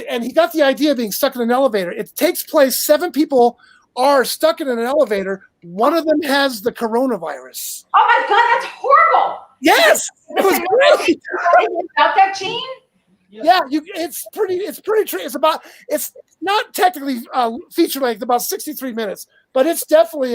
and he got the idea of being stuck in an elevator. It takes place. 7 people are stuck in an elevator. One of them has the coronavirus. Oh my God, that's horrible. Yes, it was great. About that, Gene? Yeah, it's pretty. It's not technically feature length, about 63 minutes, but it's definitely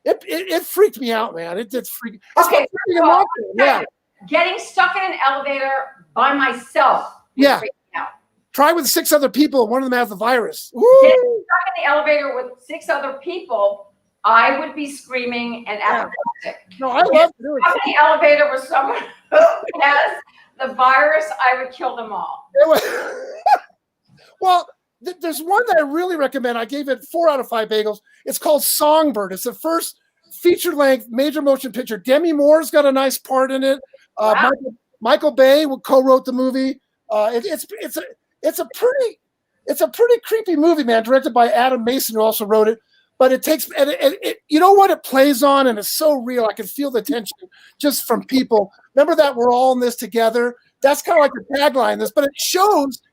it freaked me out, man. It did freak. Okay, so yeah. Getting stuck in an elevator by myself. Yeah. Freaked me out. Try with 6 other people. One of them has the virus. Woo! Getting stuck in the elevator with 6 other people, I would be screaming and apoplectic. No, I love doing it. In the elevator with someone who has the virus, I would kill them all. Well, there's one that I really recommend. I gave it 4 out of 5 bagels. It's called Songbird. It's the first feature-length major motion picture. Demi Moore's got a nice part in it. Wow. Michael Bay co-wrote the movie. It's a pretty creepy movie, man. Directed by Adam Mason, who also wrote it. But it takes you know what it plays on, and it's so real. I can feel the tension just from people. Remember that we're all in this together. That's kind of like the tagline. This, but it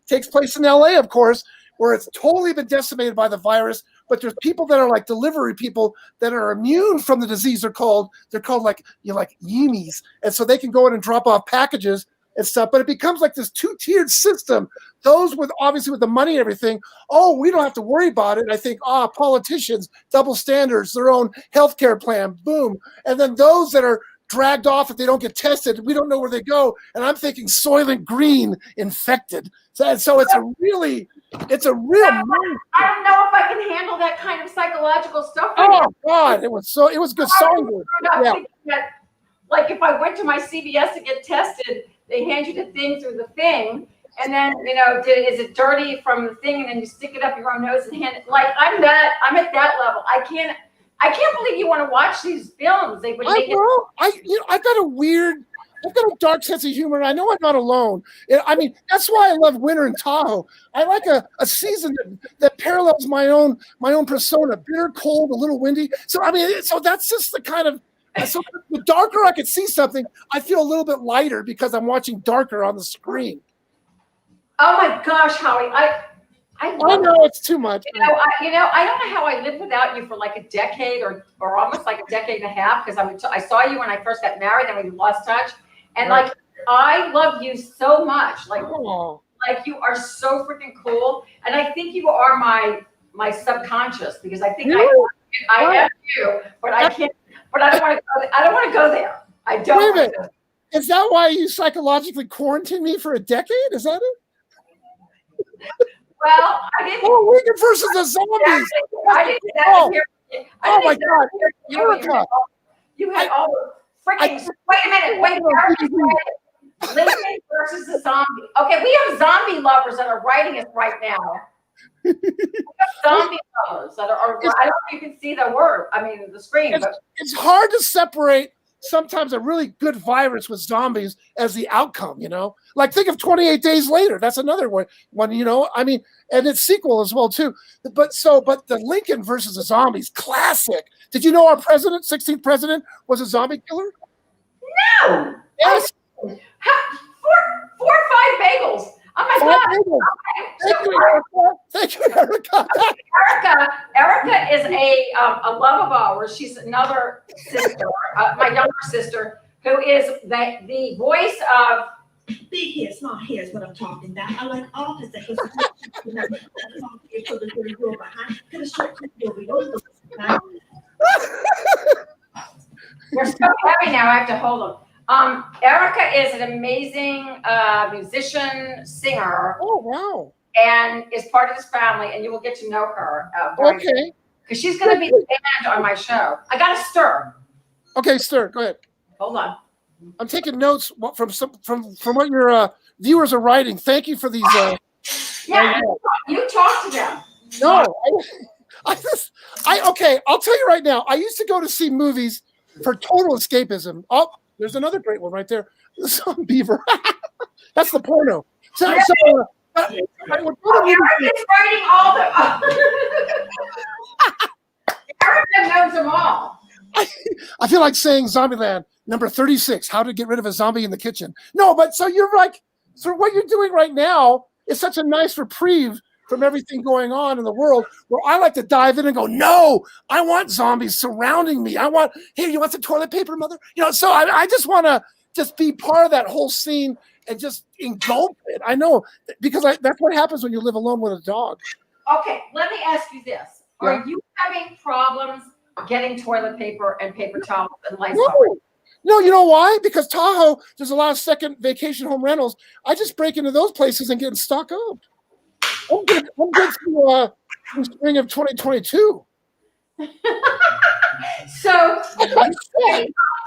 takes place in LA, of course, where it's totally been decimated by the virus. But there's people that are like delivery people that are immune from the disease. They're called like Yeemies, and so they can go in and drop off packages and stuff. But it becomes like this 2-tiered system. Those with obviously with the money and everything, we don't have to worry about it. I think, politicians, double standards, their own healthcare plan, boom. And then those that are dragged off if they don't get tested, we don't know where they go. And I'm thinking Soylent Green infected. So it's a real. I don't know if I can handle that kind of psychological stuff. Oh God, it was good. Songbird. Yeah. That, like if I went to my CVS to get tested, they hand you the thing through the thing, and then is it dirty from the thing, and then you stick it up your own nose and hand it. Like I'm at that level. I can't believe you want to watch these films. They would make I've got a dark sense of humor. And I know I'm not alone. I mean, that's why I love winter in Tahoe. I like a season that parallels my own persona. Bitter, cold, a little windy. So I mean, so that's just the kind of. So the darker I could see something, I feel a little bit lighter because I'm watching darker on the screen. Oh my gosh, Howie! I know it's too much. I don't know how I lived without you for like a decade or almost like a decade and a half, because I saw you when I first got married, then we lost touch, and like I love you so much, like you are so freaking cool, and I think you are my subconscious, because I think I am you, but I can't. But I don't want to go there. I don't. Wait a minute. Is that why you psychologically quarantined me for a decade? Is that it? Well, I didn't. Oh, Wicked versus the Zombies. I didn't. Oh my God, Erica! You had all the freaking. Wait a minute. Wait, Lincoln versus the Zombie. Okay, we have zombie lovers that are writing us right now. Zombie lovers that are. I don't know if you can see the word. I mean, the screen. It's hard to separate sometimes a really good virus with zombies as the outcome. Like think of 28 Days Later. That's another one. I mean, and its sequel as well too. But the Lincoln versus the Zombies, classic. Did you know our 16th president was a zombie killer? No. Yes. 4 or 5 bagels. Oh my God! Thank you, Erica. Erica is a love of ours. She's another sister, my younger sister, who is the voice of. Big hairs, small hairs, what I'm talking about. I like all this. They're so heavy now. I have to hold them. Erica is an amazing musician, singer. Oh, wow. And is part of this family, and you will get to know her. Okay. Because she's going to be the band on my show. I got to stir. Okay, stir. Go ahead. Hold on. I'm taking notes from what your viewers are writing. Thank you for these. You talk to them. No, okay. I'll tell you right now. I used to go to see movies for total escapism. Oh, there's another great one right there. The Some Beaver. That's the porno. Eric is writing all the. Eric knows them all. I feel like saying Zombieland number 36, how to get rid of a zombie in the kitchen. No, but so you're like, so what you're doing right now is such a nice reprieve from everything going on in the world, where I like to dive in and go, no, I want zombies surrounding me. Here, you want some toilet paper, mother? So I just want to just be part of that whole scene and just engulf it. I know, because that's what happens when you live alone with a dog. Okay, let me ask you this. Are you having problems getting toilet paper and paper towels and Lysol? No, you know why? Because Tahoe, there's a lot of second vacation home rentals. I just break into those places and get stock up. I'm good to the spring of 2022. So,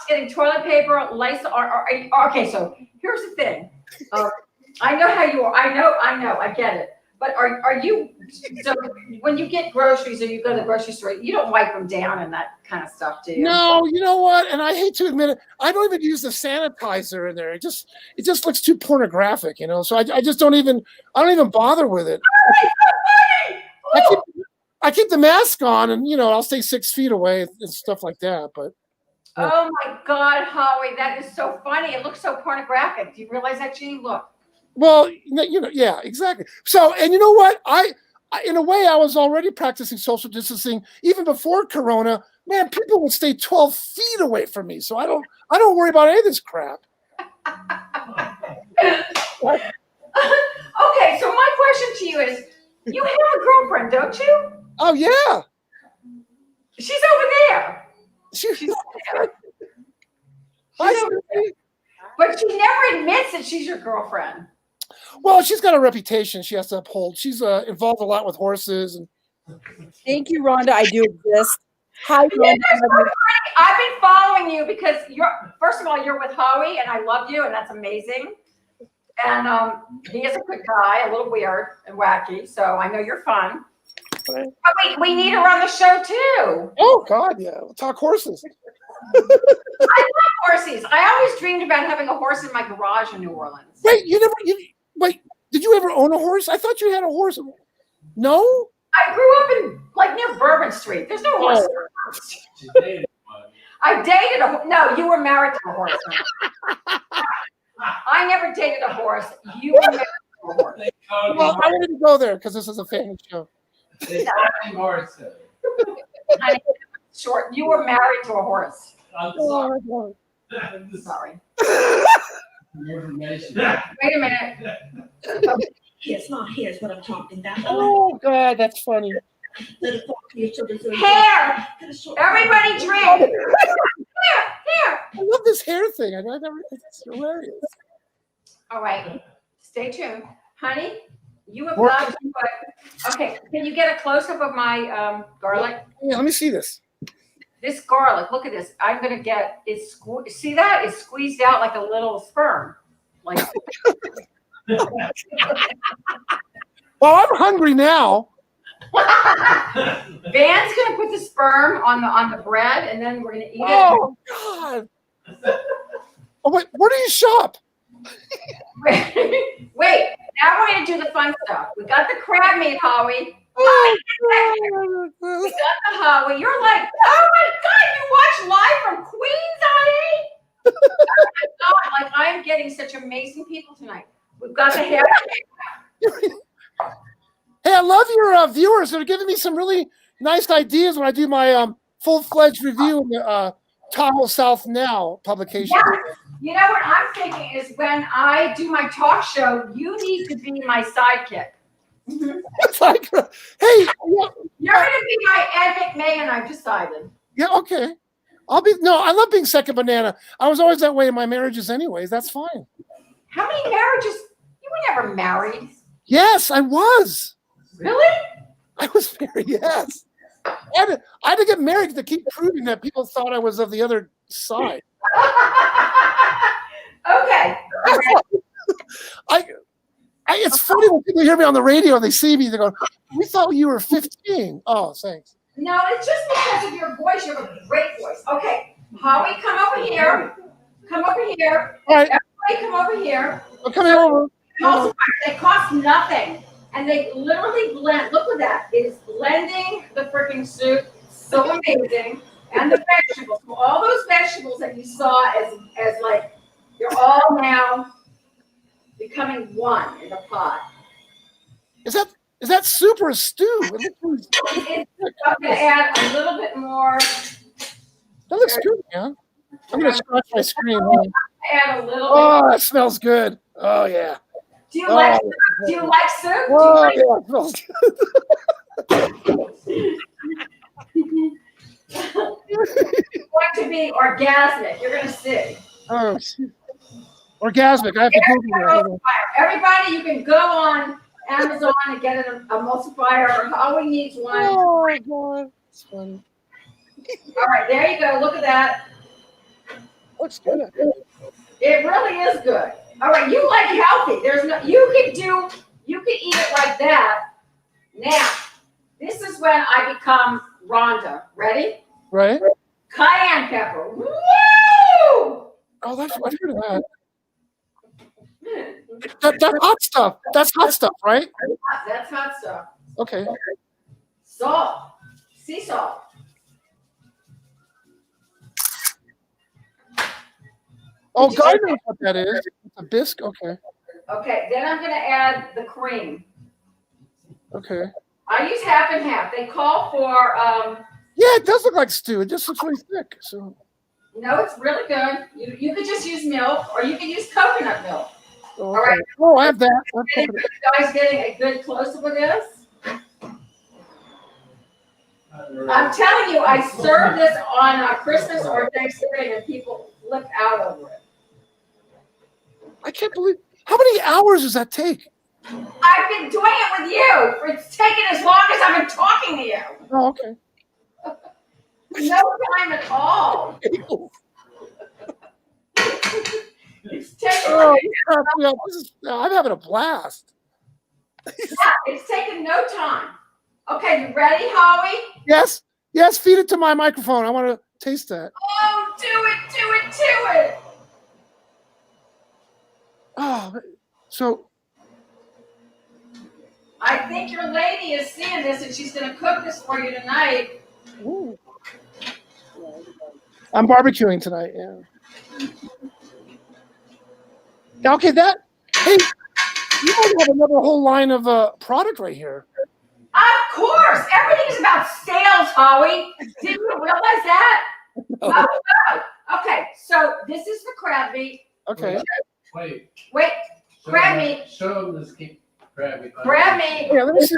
getting toilet paper, Lysol. Okay, so here's the thing. I know how you are. I know. I get it. But are you? So when you get groceries or you go to the grocery store, you don't wipe them down and that kind of stuff, do you? No, you know what? And I hate to admit it, I don't even use the sanitizer in there. It just looks too pornographic, So I just don't even bother with it. I keep the mask on, and I'll stay 6 feet away and stuff like that. But oh my God, Howie, that is so funny. It looks so pornographic. Do you realize that, Gene? Look. Well, yeah, exactly. So, and you know what? I in a way, I was already practicing social distancing even before Corona. Man, people would stay 12 feet away from me, so I don't worry about any of this crap. Okay, so my question to you is, you have a girlfriend, don't you? Oh yeah, she's over there. She's over there. But she never admits that she's your girlfriend. Well, she's got a reputation she has to uphold. She's involved a lot with horses. And thank you, Rhonda. I do exist. Hi, Rhonda. I've been following you because first of all, you're with Howie, and I love you, and that's amazing. And he is a good guy, a little weird and wacky, so I know you're fun. But we need her on the show too. Oh God, yeah, we'll talk horses. I love horses. I always dreamed about having a horse in my garage in New Orleans. Wait, did you ever own a horse? I thought you had a horse. No? I grew up in near Bourbon Street. There's no horse. I dated no, you were married to a horse. I never dated a horse. You were married to a horse. Well, I didn't go there because this is a family show. Short. You were married to a horse. I'm sorry. Information. Wait a minute. It's not his what I'm talking about. Oh God, that's funny. Hair. Everybody drink. Here. I love this hair thing. It's hilarious. All right. Stay tuned. Honey, you have got to put, okay, can you get a close-up of my garlic? Yeah, let me see this. This garlic, look at this. I'm going to get it. See that? It's squeezed out like a little sperm. Like. Well, I'm hungry now. Van's going to put the sperm on the bread, and then we're going to eat it. Oh, God. Oh, wait, where do you shop? Wait, now we're going to do the fun stuff. We got the crab meat, Howie. Oh, We got the Howie. You're like, oh my God, you watch live from Queens, honey? Oh my God, like I'm getting such amazing people tonight. We've got the hair. Hey, I love your viewers. They're giving me some really nice ideas when I do my full-fledged review in the Tahoe South Now publication. Yeah. You know what I'm thinking is when I do my talk show, you need to be my sidekick. It's like, hey, You're going to be my Ed McMahon, I've decided. yeah, okay. I love being second banana. I was always that way in my marriages anyways. That's fine. How many marriages? You were never married. Yes, I was. Really? I was married, yes. I had to get married to keep proving that people thought I was of the other side. Okay. It's funny when people hear me on the radio and they see me, they go, we thought you were 15. Oh, thanks. No, it's just because of your voice. You have a great voice. Okay, Howie, come over here. Come over here. All right, Everybody come over here. I'm coming over. Also, they cost nothing. And they literally blend. Look at that. It's blending the freaking soup. So amazing. And the vegetables. So all those vegetables that you saw as like, they're all now becoming one in the pot. Is that soup or a stew? I'm going to add a little bit more. That looks good, man. I'm gonna scratch my screen. Add a little Oh, that smells good. Oh yeah. Do you like soup? Do you like soup? Oh yeah, it smells It's going to be orgasmic. You're going to see. Oh, orgasmic. I have to Google that. Everybody, you can go on Amazon and get an emulsifier. Howie needs one. Oh my god, it's funny. All right, there you go. Look at that. Looks good. It really is good. All right, you like healthy. There's no. You can eat it like that. Now, this is when I become Rhonda. Ready? Right? Cayenne pepper. Woo! Oh, I've heard of that. That's hot stuff. That's hot stuff, right? That's hot stuff. Okay. Salt. Sea salt. Oh, God knows what that is. It's a bisque. Okay. Okay, then I'm going to add the cream. Okay. I use half and half. They call for, Yeah, it does look like stew. It just looks really thick. So. no, it's really good. You could just use milk or you can use coconut milk. Oh, All right. Oh, I have that. You guys getting a good close-up of this? I'm telling you, I serve this on Christmas or Thanksgiving and people flip out over it. I can't believe. How many hours does that take? I've been doing it with you. It's taken as long as I've been talking to you. Oh, okay. No time at all. It's taken Oh, yeah, I'm having a blast. it's taken no time. Okay, you ready, Howie? Yes. Yes, feed it to my microphone. I want to taste that. Oh, do it. Oh, so I think your lady is seeing this and she's going to cook this for you tonight. ooh. I'm barbecuing tonight. Yeah. Okay, hey, you might have another whole line of product right here. Of course, everything is about sales, Howie. Didn't you realize that? No. No. Okay, so this is the crab meat. Okay. Wait. Crab meat. Show them this crab meat. Crab meat. Yeah, let me see.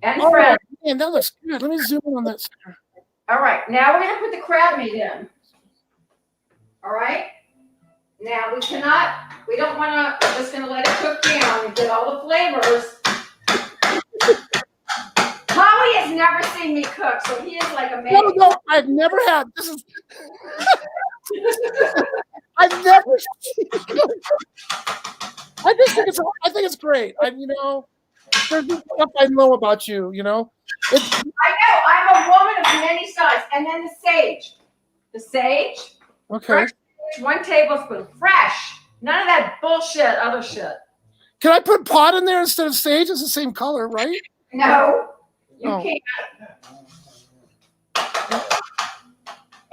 And Oh, crab. man, that looks good. Let me zoom in on that. All right, now we're going to put the crab meat in. All right? Now we don't want to, we're just going to let it cook down and get all the flavors. Howie has never seen me cook, so he is like amazing. No, I've never had. This is. I've never seen it cook. I think it's great. There's stuff I know about you. I know. I'm a woman of many sides. And then the sage. The sage. Okay. Fresh sage, 1 tablespoon. Fresh. None of that bullshit, other shit. Can I put pot in there instead of sage? It's the same color, right? No. You Oh. can't.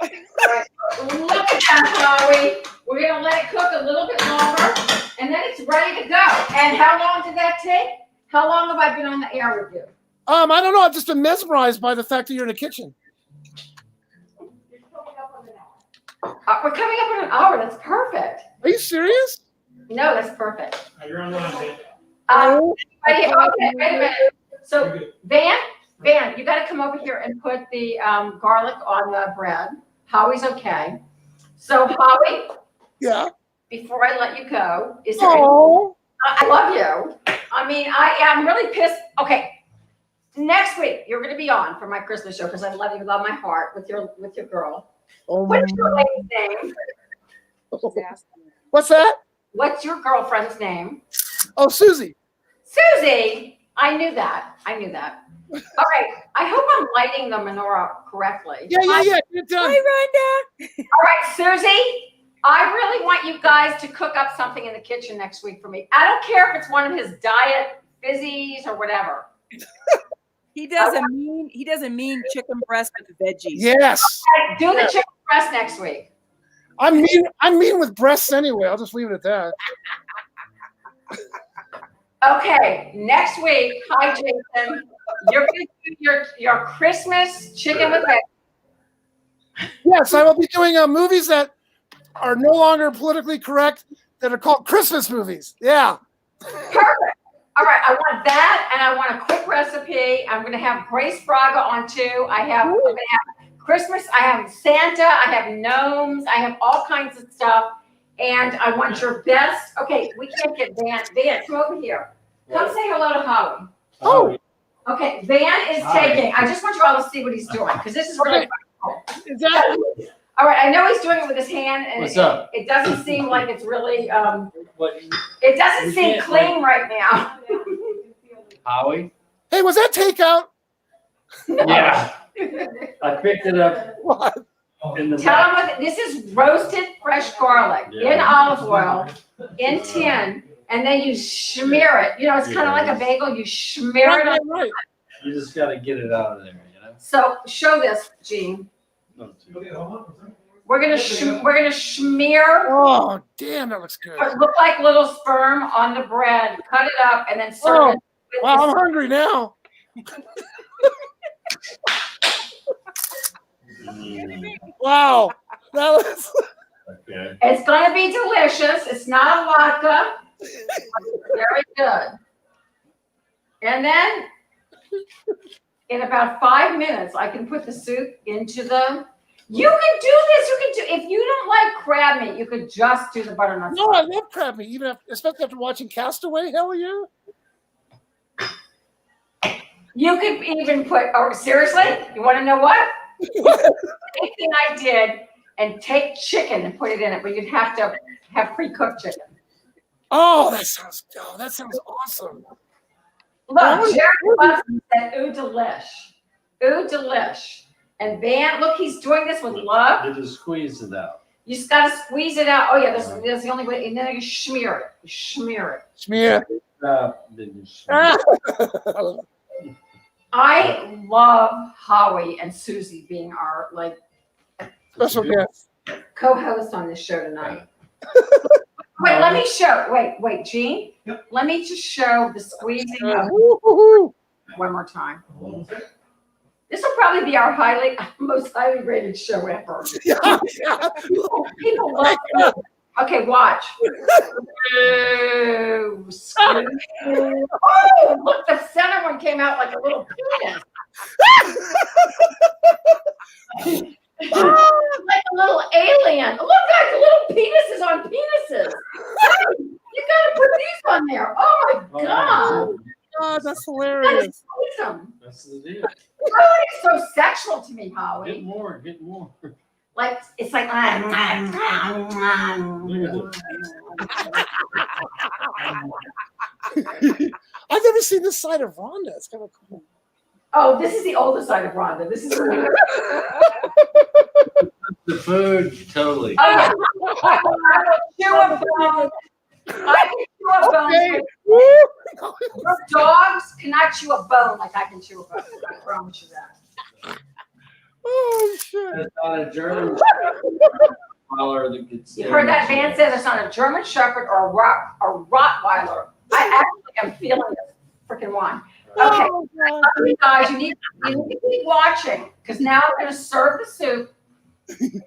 All right. Look at that, Howie. We're going to let it cook a little bit longer. And then it's ready to go. And how long did that take? How long have I been on the air with you? I don't know. I've just been mesmerized by the fact that you're in the kitchen. We're coming up on an hour. That's perfect. Are you serious? No, that's perfect. You're on line, babe. Okay, wait a minute. So, Van, you got to come over here and put the garlic on the bread. Howie's okay. So, Howie, Yeah. before I let you go, is there? Oh. I love you. I mean, I am really pissed. Okay, next week you're going to be on for my Christmas show because I love you with all my heart with your girl. Oh. What's your lady's name? What's that? What's your girlfriend's name? Oh, Susie. Susie. I knew that. All right. I hope I'm lighting the menorah correctly. Yeah. You're done. Hi, Rhonda. All right, Susie, I really want you guys to cook up something in the kitchen next week for me. I don't care if it's one of his diet fizzies or whatever. He does a mean chicken breast with veggies. Yes. Okay, do the chicken breast next week. I'm mean with breasts anyway. I'll just leave it at that. Okay, next week, hi Jason. You're gonna do your Christmas chicken with veggies. Yes, I will be doing movies that are no longer politically correct that are called Christmas movies. Yeah. Perfect. All right, I want that, and I want a quick recipe. I'm going to have Grace Braga on too. I'm going to have Christmas. I have Santa. I have gnomes. I have all kinds of stuff, and I want your best. Okay, we can't get Van. Van, come over here. Come say hello to Howie. Oh. Okay, Van is taking. I just want you all to see what he's doing because this is really cool. Is that? All right, I know he's doing it with his hand, and What's up? it doesn't seem like it's really. What? It doesn't You seem can't, clean right now. Howie? Hey, was that takeout? Yeah. I picked it up What? in the Tell back. them what this is: roasted fresh garlic in Yeah. olive oil, in tin, and then you smear it. You know, it's kind of like a bagel. You smear it on. Right. You just got to get it out of there, you know? So show this, Gene. Not too Okay, hold on. We're gonna smear. Oh, damn, that looks good. What look like little sperm on the bread. Cut it up and then serve Oh, it. With wow, this- I'm hungry now. Wow, that was. Okay. It's gonna be delicious. It's not a vodka. Very good. And then in about 5 minutes, I can put the soup into the. You can do this. You can do. If you don't like crab meat, you could just do the butternut. No, I love crab meat, even especially after watching Castaway. Hell yeah. You could even put. Oh, seriously? You want to know what? Same thing I did, and take chicken and put it in it, but you'd have to have pre-cooked chicken. Oh, that sounds awesome. Look, Jerry Bussman said, "Ooh, delish, ooh, delish." And Van, look, he's doing this with love. You just squeeze it out. You just gotta squeeze it out. Oh yeah, there's the only way. And then you smear it. You smear it. Smear. Then you smear it. I love Howie and Susie being our like Special guest. co-host on this show tonight. Wait, let me show. Wait, Gene. Yep. Let me just show the squeezing of Woo-hoo-hoo. one more time. Hold on a second. This will probably be our most highly rated show ever. Yeah. People love it. Okay, watch. Oh, look, the center one came out like a little penis. Like a little alien. Look, guys, little penises on penises. You gotta put these on there. Oh my God. God, that's That hilarious. is awesome. That's the deal. Oh, it's so sexual to me, Get Howie. more, get more. Like, it's like. Look at this. I've never seen this side of Rhonda. It's kind of cool. Oh, this is the older side of Rhonda. This is the The food, totally. I can chew a bone. I can chew a bone. Okay. Your dogs cannot chew a bone like I can chew a bone. I promise you that. Oh, shit. It's not a German Rottweiler that gets. You heard that Van said it's not a German Shepherd or a Rottweiler. I actually am feeling this freaking one. Okay, Oh, God. you guys, you need to keep watching because now I'm going to serve the soup. Look at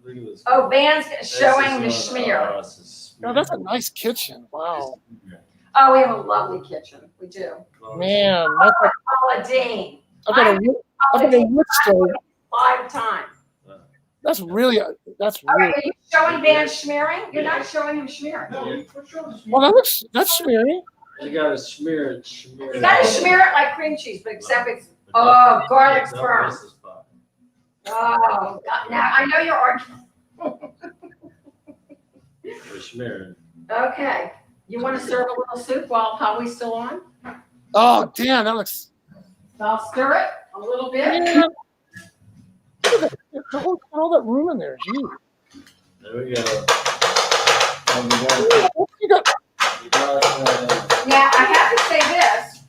this. Oh, Van's This showing the is not- schmear. oh, this is No, that's a nice kitchen. Wow. Oh, we have a lovely kitchen. We do. Man, that's like, Paula Dean. I've got a wood stove. 5 times. That's really. All right, are you showing Van smearing? You're not showing him smearing. No, for sure. Well, that's smeary. You gotta smear it, smear it. You gotta smear it like cream cheese, but except it's garlic Don't sperm. miss the spot. Oh, God. Now I know you're arguing. Or smear it. Okay, you want to serve a little soup while Howie's still on? Oh, damn, that looks. So I'll stir it a little bit. Man. All that room in there. Gee. There we go. You got Now, I have to say this.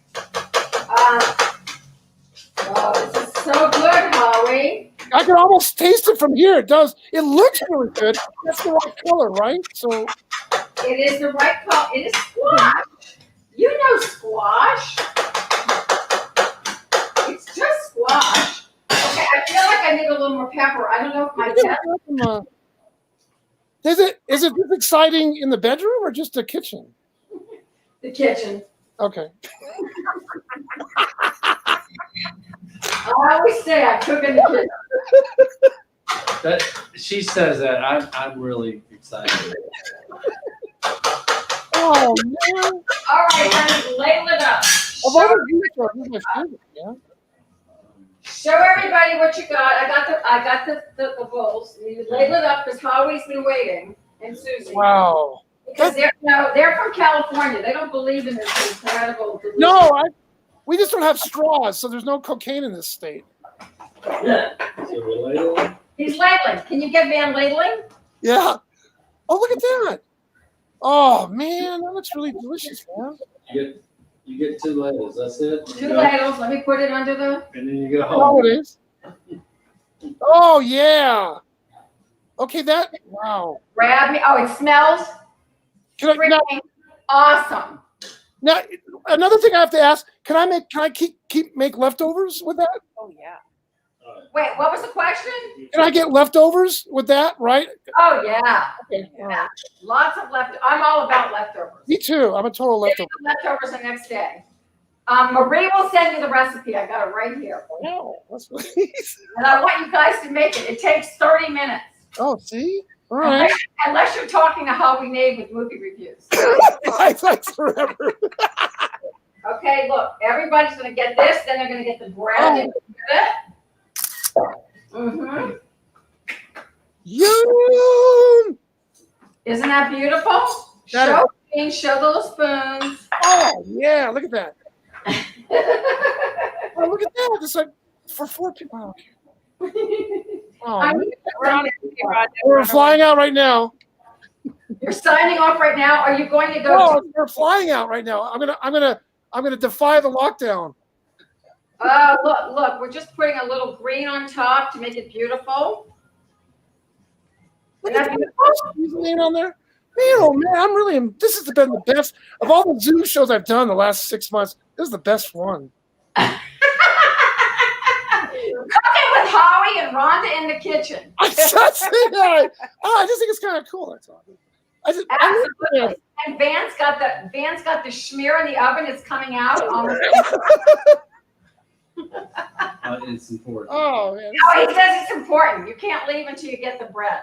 Oh, this is so good, Holly. I can almost taste it from here. It does. It looks really good. That's the right color, right? So It is the right color. It is squash. You know squash. It's just squash. Okay, I feel like I need a little more pepper. I don't know if my pepper. Is it this exciting in the bedroom or just the kitchen? The kitchen. Okay. I always say I cook in the kitchen. That she says that I'm really excited. Oh man! All right, honey, ladle it up. Of all the juice, this is my favorite. Yeah. Show everybody what you got. I got the bowls. You ladle it up because Holly's been waiting, and Susie. Wow. Because they're from California. They don't believe in this incredible. No, we just don't have straws, so there's no cocaine in this state. So we're ladling. He's ladling. Can you get Van ladling? Yeah. Oh, look at that. Oh man, that looks really delicious, man. You get 2 ladles. That's it. 2 ladles. Let me put it under the. And then you go Oh, home. it is. Oh yeah. Okay, that. Wow. Grab me. Oh, it smells Can I, now, freaking awesome. now, another thing I have to ask: Can I make leftovers with that? Oh yeah. Wait, what was the question? Can I get leftovers with that? Right? Oh yeah. Okay. All Yeah. right. Lots of left. I'm all about leftovers. Me too. I'm a total Give me leftover. the leftovers the next day. Marie will send you the recipe. I got it right here. Wow, that's nice. And I want you guys to make it. It takes 30 minutes. Oh, see? All right. Unless you're talking to Holly Nave with movie reviews. Thanks forever. Okay, look, everybody's going to get this. Then they're going to get the bread. Mm-hmm. Yum! Isn't that beautiful? Show those spoons. Oh, yeah, look at that. Oh, look at that. It's like for 4 people. Oh, I'm- we're flying out right now. You're signing off right now. Are you going to go? Oh, we're flying out right now. I'm gonna defy the lockdown. Look, we're just putting a little green on top to make it beautiful. Look Isn't at that that. beautiful? Name on there. Man, oh man, this has been the best of all the Zoom shows I've done the last 6 months. This is the best one. Cooking with Howie and Rhonda in the kitchen. I just think it's kind of cool. That's all. Absolutely. And Van's got the schmear in the oven. It's coming out. It's important. Oh man. Oh, he says it's important. You can't leave until you get the bread.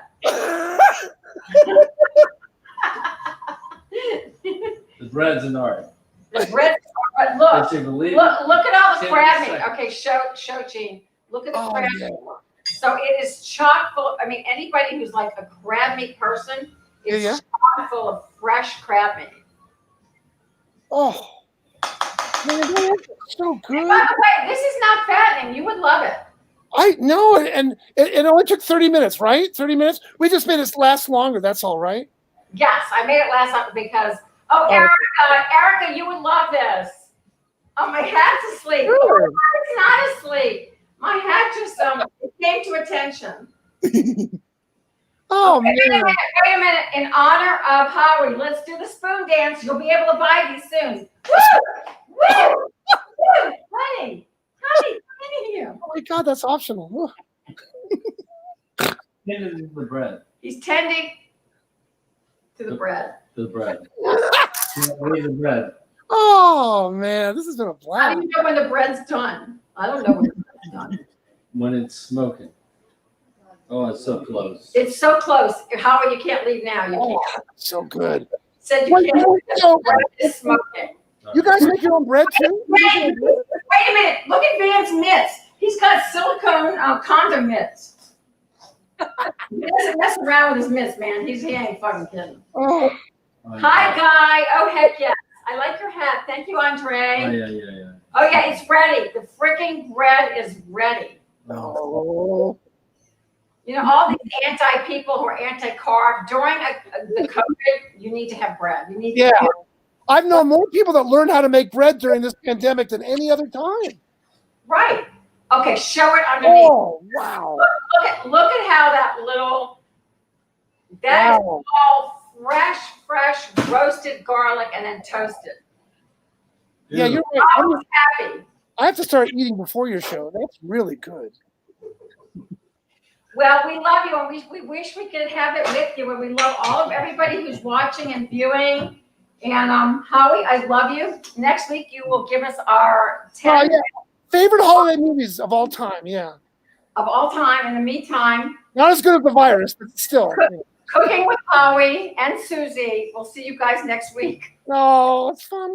The bread's an art. The bread. But look, But you believe look at all the Ten crab meat. seconds. Okay, show Gene. Look at the Oh, crab yeah. meat. So it is chock full. I mean, anybody who's like a crab meat person, it's Yeah. chock full of fresh crab meat. Oh. Man, that is so good. By the way, this is not fattening. You would love it. I know, and it only took 30 minutes, right? 30 minutes. We just made it last longer. That's all right. Yes, I made it last night because. Oh, Erica, you would love this. Oh, my hat's asleep. Sure. Oh, it's not asleep. My hat just it came to attention. Oh Wait man. a minute. In honor of Howie, let's do the spoon dance. You'll be able to buy these soon. Woo! Woo! Woo! Honey, come in here. Oh my God, that's optional. Tending to the bread. He's tending to the bread. The bread. Leave the bread. Oh man, this has been a How blast. do you know when the bread's done? I don't know when the bread's done. When it's smoking. Oh, it's so close. It's so close. Howie, you can't leave now. You Oh, can't. so good. Said you Wait, can't. so, The bread is smoking. you guys make your own bread too? Wait a minute. Look at Van's mitts. He's got silicone condom mitts. He doesn't mess around with his mitts, man. He ain't fucking kidding. Oh, Hi, Guy. Oh, heck yes. I like your hat. Thank you, Andre. Oh, yeah. Oh, yeah, it's ready. The freaking bread is ready. Oh. You know, all these anti-people who are anti-carb, during the COVID, you need to have bread. You need to Yeah. I've known more people that learned how to make bread during this pandemic than any other time. Right. Okay, show it underneath. Oh, wow. Look at how that little, that is all fresh roasted garlic and then toasted. Yeah, you're right. I was happy. I have to start eating before your show. That's really good. Well, we love you, and we wish we could have it with you, and we love everybody who's watching and viewing. And Howie, I love you. Next week, you will give us our 10 favorite holiday movies of all time. Yeah, of all time. In the meantime, not as good as the virus, but still. Cooking with Howie and Susie. We'll see you guys next week. Oh, it's fun.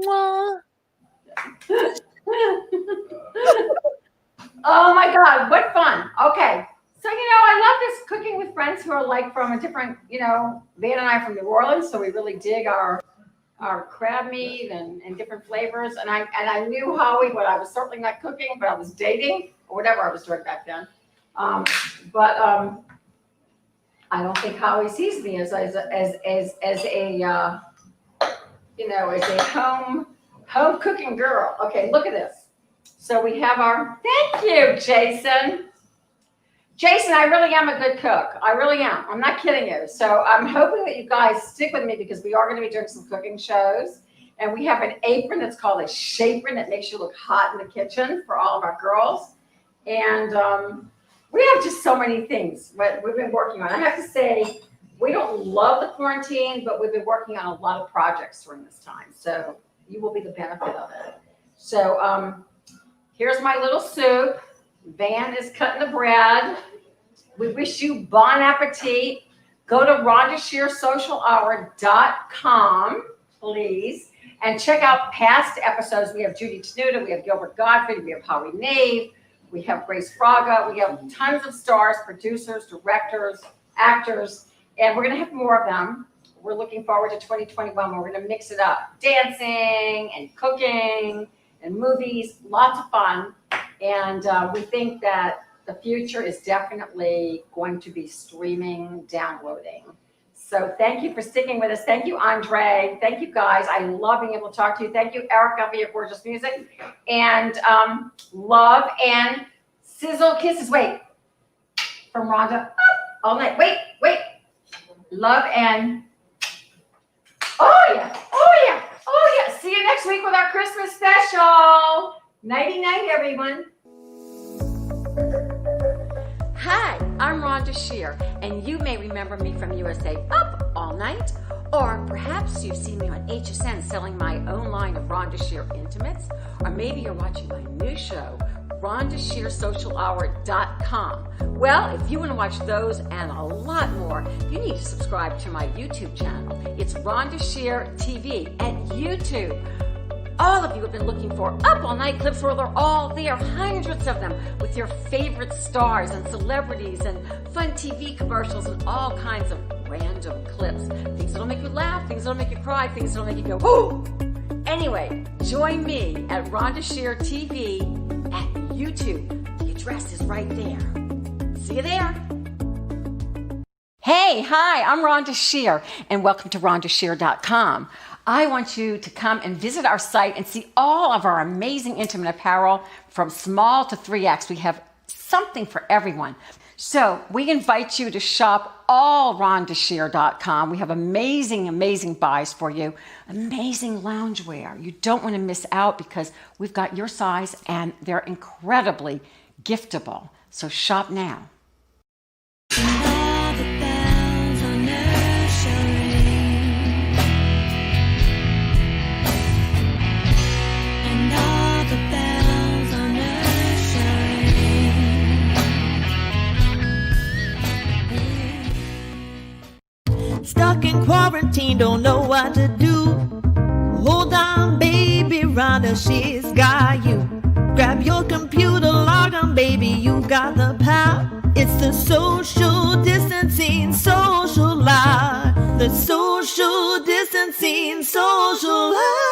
Oh my God, what fun. Okay. So, I love this cooking with friends who are like from a different, Van and I are from New Orleans, so we really dig our crab meat and different flavors. And I knew Howie, but I was certainly not cooking, but I was dating or whatever I was doing back then. But I don't think Howie sees me as a home cooking girl. Okay, look at this. So we have thank you, Jason. Jason, I really am a good cook. I really am. I'm not kidding you. So I'm hoping that you guys stick with me because we are going to be doing some cooking shows. And we have an apron that's called a shaperon that makes you look hot in the kitchen for all of our girls. And we have just so many things that we've been working on. I have to say, we don't love the quarantine, but we've been working on a lot of projects during this time. So you will be the benefit of it. So here's my little soup. Van is cutting the bread. We wish you bon appetit. Go to RhondaShearSocialHour.com, please, and check out past episodes. We have Judy Tenuta, we have Gilbert Gottfried, we have Howie Nave, we have Grace Fraga, we have tons of stars, producers, directors, actors, and we're going to have more of them. We're looking forward to 2021. We're going to mix it up. Dancing and cooking and movies, lots of fun. And we think that the future is definitely going to be streaming, downloading. So thank you for sticking with us. Thank you, Andre. Thank you, guys. I love being able to talk to you. Thank you, Erica, for your gorgeous music. And love and sizzle kisses. Wait, from Rhonda. All night. Wait. Love and, oh yeah. See you next week with our Christmas special. Nighty-night, everyone. Hi, I'm Rhonda Shear, and you may remember me from USA Up All Night, or perhaps you've seen me on HSN selling my own line of Rhonda Shear Intimates, or maybe you're watching my new show, RhondaShearSocialHour.com. Well, if you want to watch those and a lot more, you need to subscribe to my YouTube channel. It's Rhonda Shear TV at YouTube. All of you have been looking for Up All Night clips where they're all there, hundreds of them, with your favorite stars and celebrities and fun TV commercials and all kinds of random clips. Things that'll make you laugh, things that'll make you cry, things that'll make you go, whoo! Anyway, join me at Rhonda Shear TV at YouTube. The address is right there. See you there. Hey, hi, I'm Rhonda Shear, and welcome to RhondaShear.com. I want you to come and visit our site and see all of our amazing intimate apparel from small to 3X. We have something for everyone. So we invite you to shop all RhondaShear.com. We have amazing buys for you. Amazing loungewear. You don't want to miss out because we've got your size and they're incredibly giftable. So shop now. Stuck in quarantine, don't know what to do. Hold on, baby, Rhonda, she's got you. Grab your computer, log on, baby, you got the power. It's the social distancing, social life. The social distancing, social life.